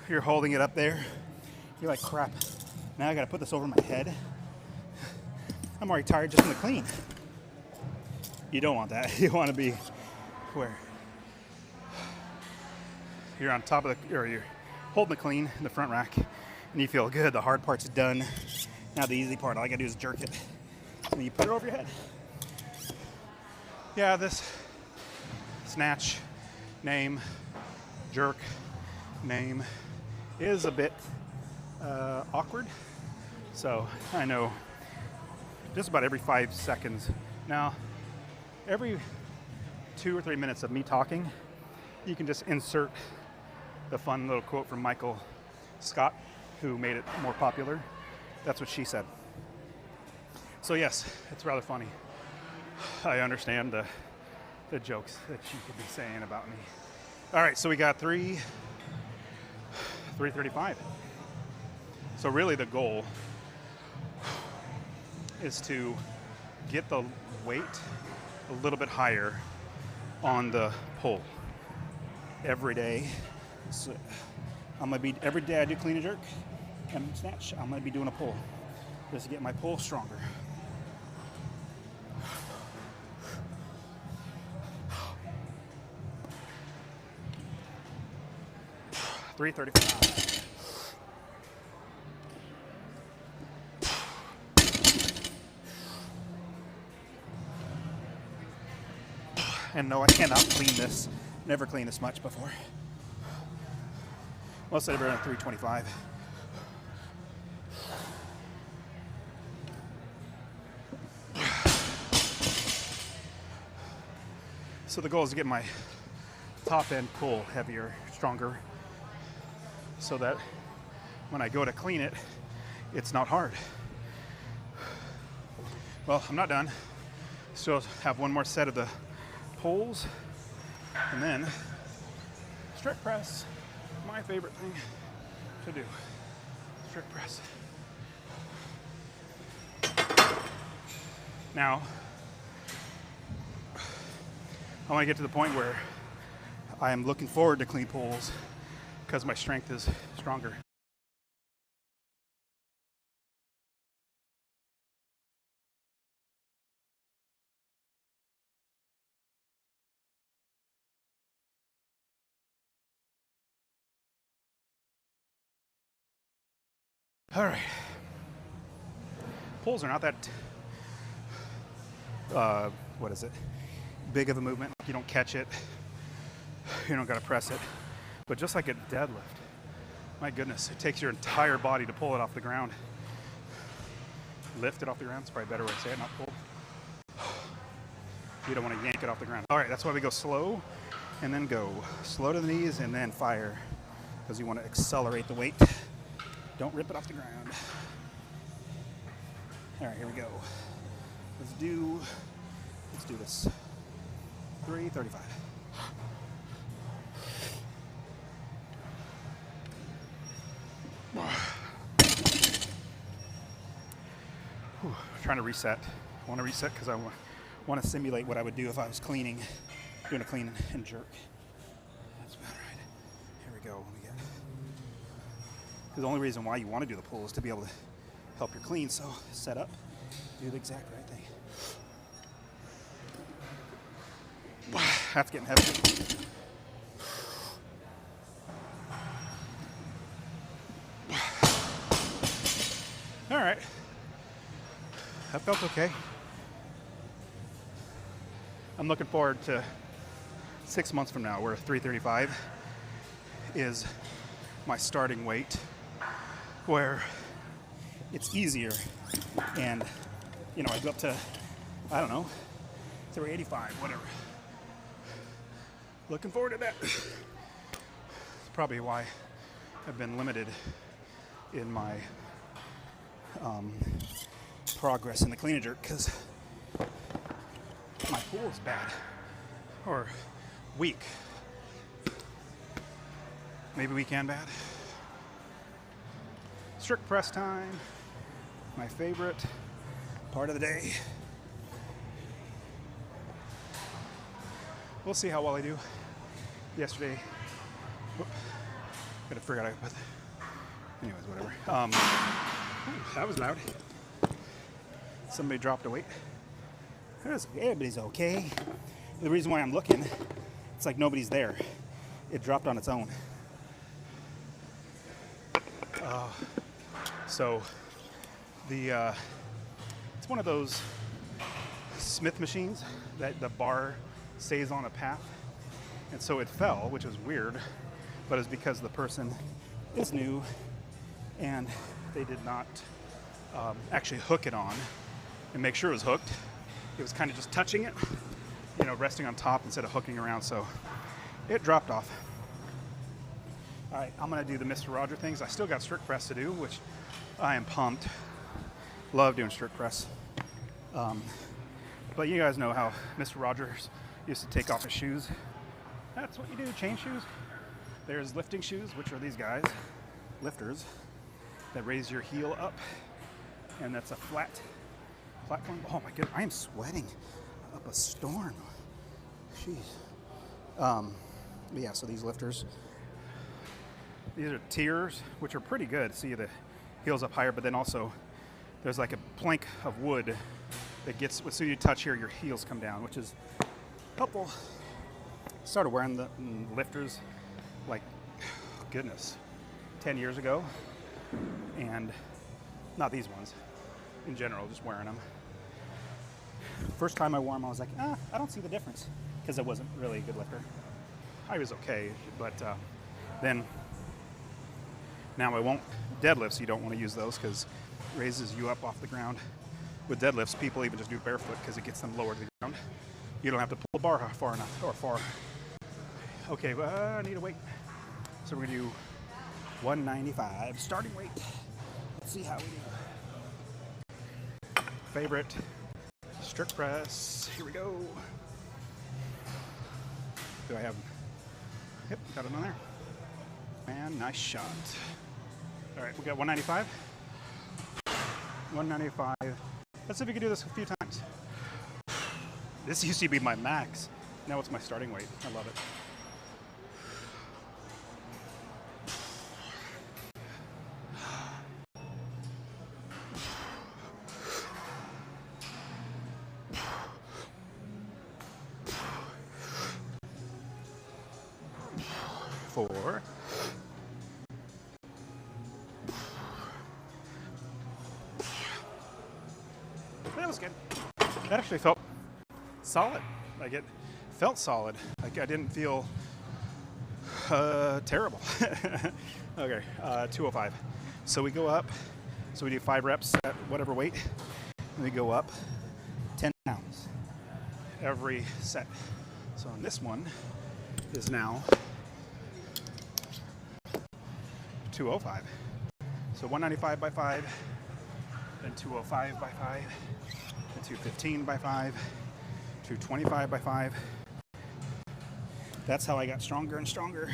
you're holding it up there, you're like, crap, now I gotta put this over my head. I'm already tired just in the clean. You don't want that. You want to be where you're on top of the, or you're holding the clean in the front rack and you feel good. The hard part's done. Now the easy part, all I gotta do is jerk it. And you put it over your head. Yeah, this snatch, name, jerk, name is a bit awkward. So I know just about every 5 seconds. Now, every 2 or 3 minutes of me talking, you can just insert the fun little quote from Michael Scott, who made it more popular. That's what she said. So yes, it's rather funny. I understand the jokes that you could be saying about me. All right, so we got 335. So really the goal is to get the weight a little bit higher on the pull every day. So I'm gonna be, every day I do clean and jerk and snatch, I'm gonna be doing a pull just to get my pull stronger. $335. And no, I cannot clean this. Never cleaned this much before. Most of it around 325. So the goal is to get my top end pull heavier, stronger, so that when I go to clean it, it's not hard. Well, I'm not done. Still have one more set of the pulls, and then strict press, my favorite thing to do. Strict press. Now, I want to get to the point where I am looking forward to clean pulls because my strength is stronger. All right. Pulls are not that what is it, big of a movement. You don't catch it, you don't gotta press it. But just like a deadlift, my goodness, it takes your entire body to pull it off the ground. Lift it off the ground, it's probably a better way to say it, not pull. You don't want to yank it off the ground. All right, that's why we go slow and then go. Slow to the knees and then fire, because you want to accelerate the weight. Don't rip it off the ground. All right, here we go. Let's do this. 335. Trying to reset. I want to reset because I want to simulate what I would do if I was doing a clean and jerk. That's about right. Here we go. Because the only reason why you want to do the pull is to be able to help your clean. So set up, do the exact right thing. That's getting heavy. All right. That felt okay. I'm looking forward to 6 months from now where 335 is my starting weight, where it's easier, and I go up to, I don't know, 385, whatever. Looking forward to that. It's probably why I've been limited in my progress in the clean and jerk, because my pool is bad or weak. Maybe weak and bad. Strict press time, my favorite part of the day. We'll see how well I do. Yesterday, gotta figure out, but anyways, whatever. That was loud. Somebody dropped a weight. Everybody's okay. The reason why I'm looking, it's like nobody's there. It dropped on its own. So it's one of those Smith machines that the bar stays on a path, and so it fell, which is weird, but it's because the person is new and they did not actually hook it on and make sure it was hooked. It was kind of just touching it, resting on top instead of hooking around, so it dropped off. All right, I'm gonna do the Mr. Roger things. I still got strict press to do, which I am pumped. Love doing strict press. But you guys know how Mr. Rogers used to take off his shoes. That's what you do, change shoes. There's lifting shoes, which are these guys, lifters, that raise your heel up, and that's a flat platform. Oh my goodness, I am sweating up a storm. Jeez. But yeah, so these lifters, these are tiers, which are pretty good. See the heels up higher, but then also there's like a plank of wood that gets, as soon as you touch here, your heels come down, which is helpful. Started wearing the lifters like, goodness, 10 years ago, and not these ones, in general, just wearing them. First time I wore them, I was like, I don't see the difference, because I wasn't really a good lifter. I was okay, but then now I won't. Deadlifts, you don't want to use those because it raises you up off the ground. With deadlifts, people even just do barefoot because it gets them lower to the ground. You don't have to pull the bar far enough, or far. Okay, but I need a weight. So we're gonna do 195 starting weight. Let's see how we do. Favorite strict press. Here we go. Do I have? Yep, got it on there. And nice shot. All right, we got 195. 195. Let's see if we can do this a few times. This used to be my max. Now it's my starting weight. I love it. Four. That was good. That actually felt solid. Like it felt solid. Like I didn't feel terrible. Okay, 205. So we go up. So we do 5 reps at whatever weight. And we go up 10 pounds every set. So this one is now 205. So 195 by 5, then 205 by 5, then 215 by 5, 225 by 5. That's how I got stronger and stronger.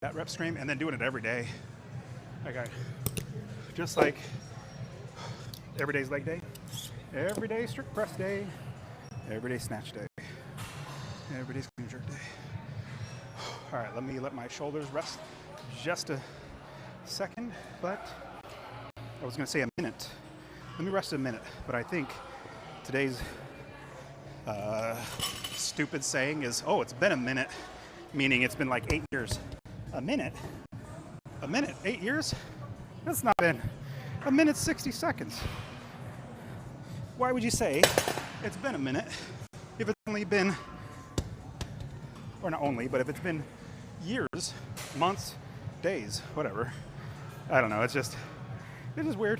That rep stream, and then doing it every day. Okay, just like every day's leg day, every day strict press day, every day snatch day, every day's clean jerk day. All right, let me let my shoulders rest just a second, but I was gonna say a minute. Let me rest a minute, but I think today's stupid saying is, oh, it's been a minute, meaning it's been like 8 years. A minute? 8 years? That's not been a minute 60 seconds. Why would you say it's been a minute if it's only been, or not only, but if it's been years, months, days, whatever. I don't know, it's just weird.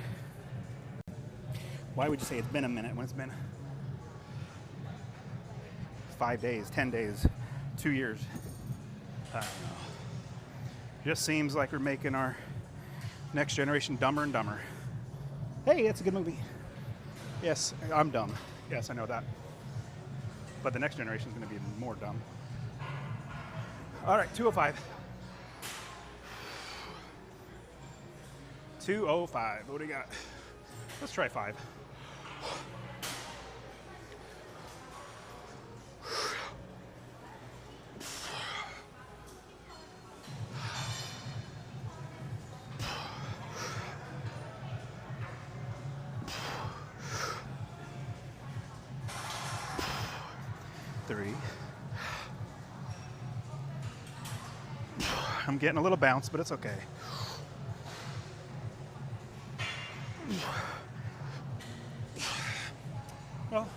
Why would you say it's been a minute when it's been 5 days, 10 days, 2 years? I don't know. Just seems like we're making our next generation dumber and dumber. Hey, it's a good movie. Yes, I'm dumb. Yes, I know that. But the next generation is going to be even more dumb. All right, 205. 205. What do we got? Let's try 5. I'm getting a little bounce, but it's okay. Well,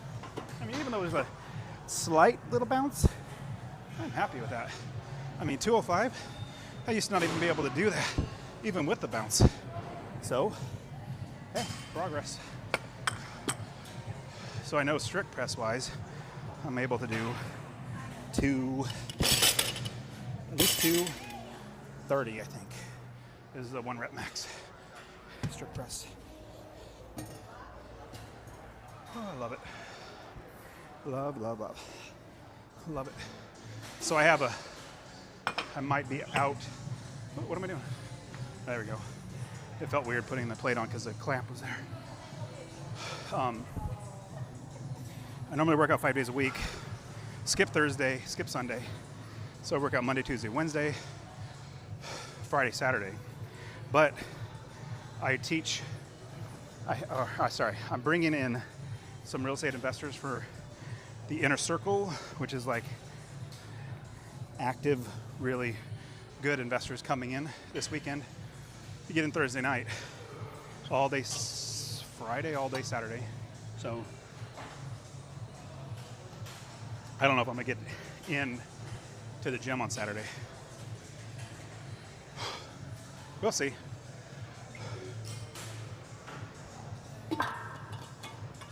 I mean, even though there's a slight little bounce, I'm happy with that. I mean, 205, I used to not even be able to do that, even with the bounce. So, hey, progress. So I know strict press-wise, I'm able to do at least 230, I think, is the 1 rep max. Strict press. Oh, I love it. Love, love, love. Love it. So I might be out. What am I doing? There we go. It felt weird putting the plate on because the clamp was there. I normally work out 5 days a week. Skip Thursday, skip Sunday. So I work out Monday, Tuesday, Wednesday, Friday, Saturday. But I teach, I'm bringing in some real estate investors for the inner circle, which is like active, really good investors coming in this weekend. You get in Thursday night, all day Friday, all day Saturday. So I don't know if I'm gonna get in to the gym on Saturday. We'll see.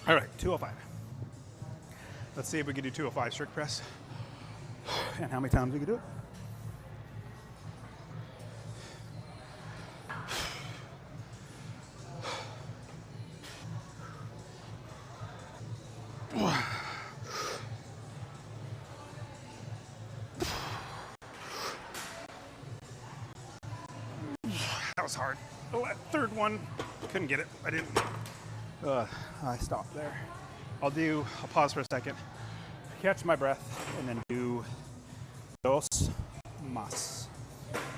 All right, 205. Let's see if we can do 205 strict press and how many times we can do it. That was hard. Oh, that third one, couldn't get it. I didn't. I stopped there. I'll pause for a second, catch my breath, and then do dos más.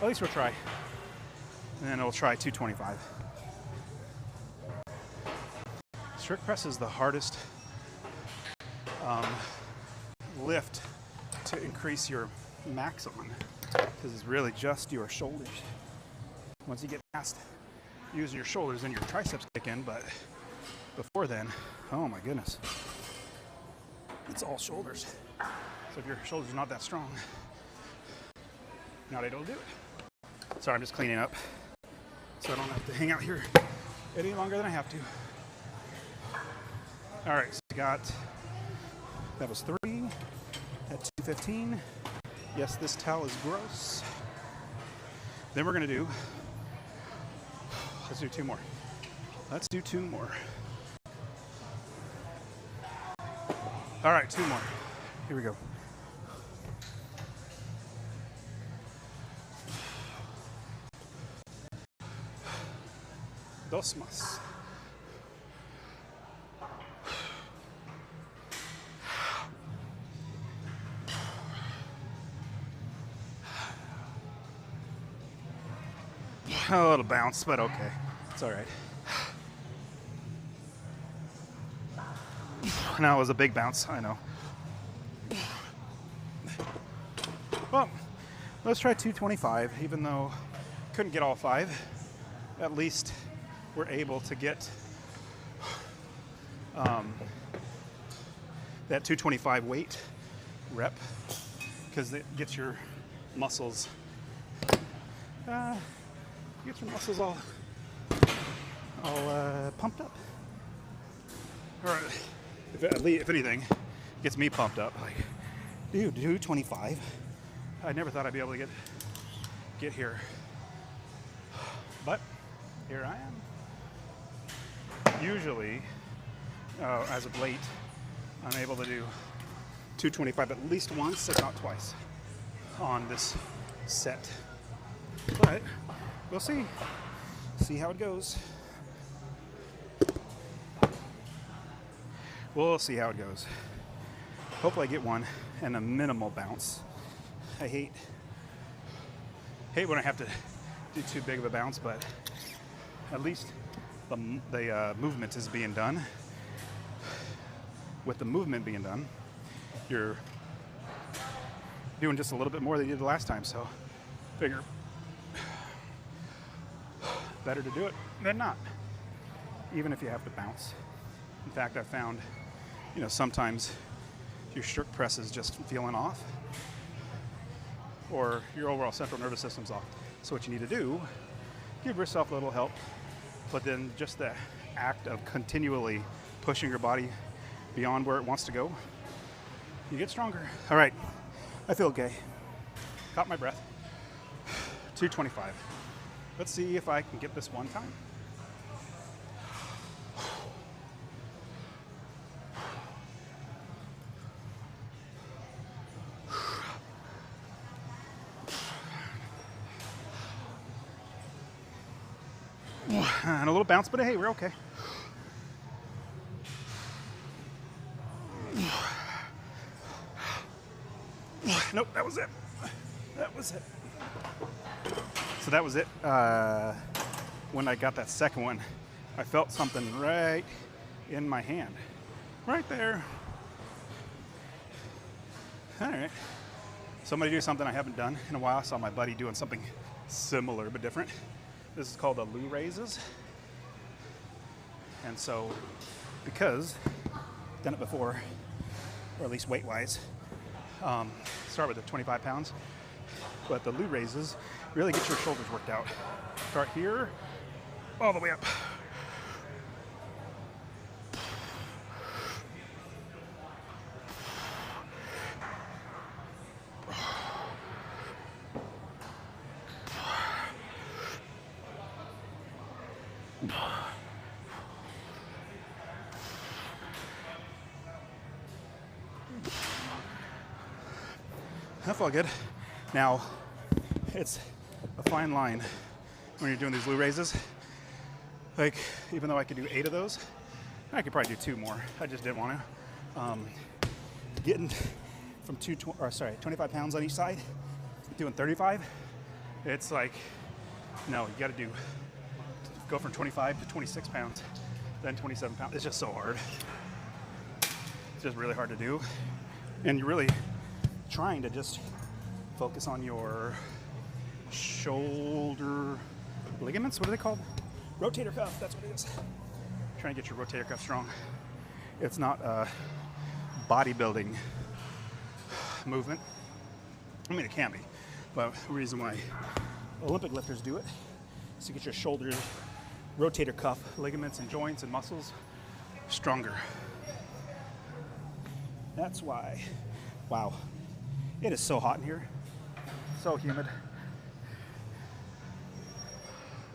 At least we'll try. And then we'll try 225. Strict press is the hardest lift to increase your maximum because it's really just your shoulders. Once you get past using your shoulders, then your triceps kick in, but before then, oh my goodness. it's all shoulders. So if your shoulders are not that strong, you're not able to do it. Sorry, I'm just cleaning up so I don't have to hang out here any longer than I have to. All right, so we got, that was 3 at 215. Yes, this towel is gross. Then we're gonna do, let's do 2 more. Let's do 2 more. All right, 2 more. Here we go. Dos más. A little bounce, but okay. It's all right. Now it was a big bounce, I know. Well, let's try 225, even though couldn't get all 5. At least we're able to get that 225 weight rep, because it gets your muscles all pumped up. All right. If anything, gets me pumped up. Like, dude, 225. I never thought I'd be able to get here, but here I am. Usually, as of late, I'm able to do 225 at least once, if not twice, on this set. But we'll see. See how it goes. We'll see how it goes. Hopefully I get one and a minimal bounce. I hate when I have to do too big of a bounce, but at least the movement is being done. With the movement being done, you're doing just a little bit more than you did the last time, so figure better to do it than not, even if you have to bounce. In fact, I've found, sometimes your strict press is just feeling off, or your overall central nervous system's off. So what you need to do, give yourself a little help, but then just the act of continually pushing your body beyond where it wants to go, you get stronger. All right, I feel okay. Caught my breath. 225. Let's see if I can get this one time. And a little bounce, but hey, we're okay. Nope, that was it. That was it. So that was it. When I got that second one, I felt something right in my hand. Right there. All right. Somebody do something I haven't done in a while. I saw my buddy doing something similar but different. This is called the Lou raises. And so, because I've done it before, or at least weight-wise, start with the 25 pounds, but the Lou raises really get your shoulders worked out. Start here, all the way up. That felt good. Now, it's a fine line when you're doing these Lou raises. Like, even though I could do 8 of those, I could probably do 2 more. I just didn't want to. Getting from 25 pounds on each side, doing 35, it's like, no, you got to go from 25 to 26 pounds, then 27 pounds. It's just so hard. It's just really hard to do. And you're really trying to just focus on your shoulder ligaments. What are they called? Rotator cuff, that's what it is. Trying to get your rotator cuff strong. It's not bodybuilding movement. I mean, it can be, but the reason why Olympic lifters do it is to get your shoulders, rotator cuff, ligaments and joints and muscles stronger. That's why. Wow, it is so hot in here, so humid.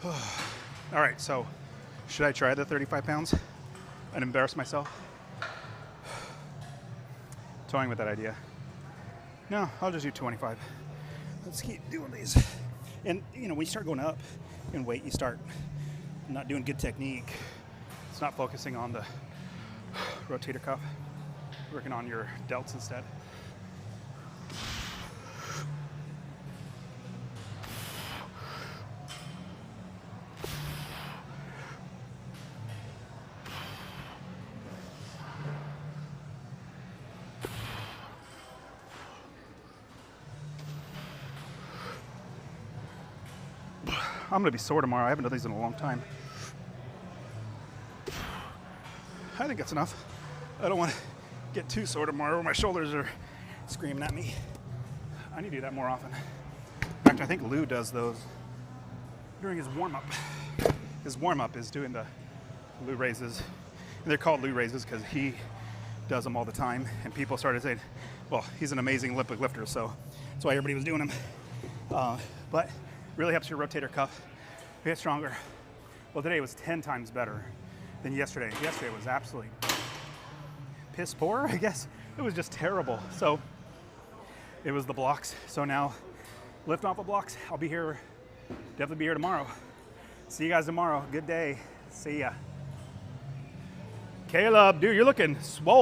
All right, so should I try the 35 pounds and embarrass myself? Toying with that idea. No, I'll just do 25. Let's keep doing these. And you know, when you start going up in weight, you start not doing good technique. It's not focusing on the rotator cuff, working on your delts instead. I'm gonna be sore tomorrow. I haven't done these in a long time. I think that's enough. I don't want to get too sore tomorrow where my shoulders are screaming at me. I need to do that more often. In fact, I think Lou does those during his warm-up. His warm-up is doing the Lou raises. And they're called Lou raises because he does them all the time. And people started saying, well, he's an amazing Olympic lifter, so that's why everybody was doing them. But really helps your rotator cuff get stronger. Well, today was 10 times better than yesterday. Yesterday was absolutely piss poor, I guess. It was just terrible. So it was the blocks. So now lift off of blocks. I'll be here, definitely be here tomorrow. See you guys tomorrow. Good day. See ya. Caleb, dude, you're looking swole.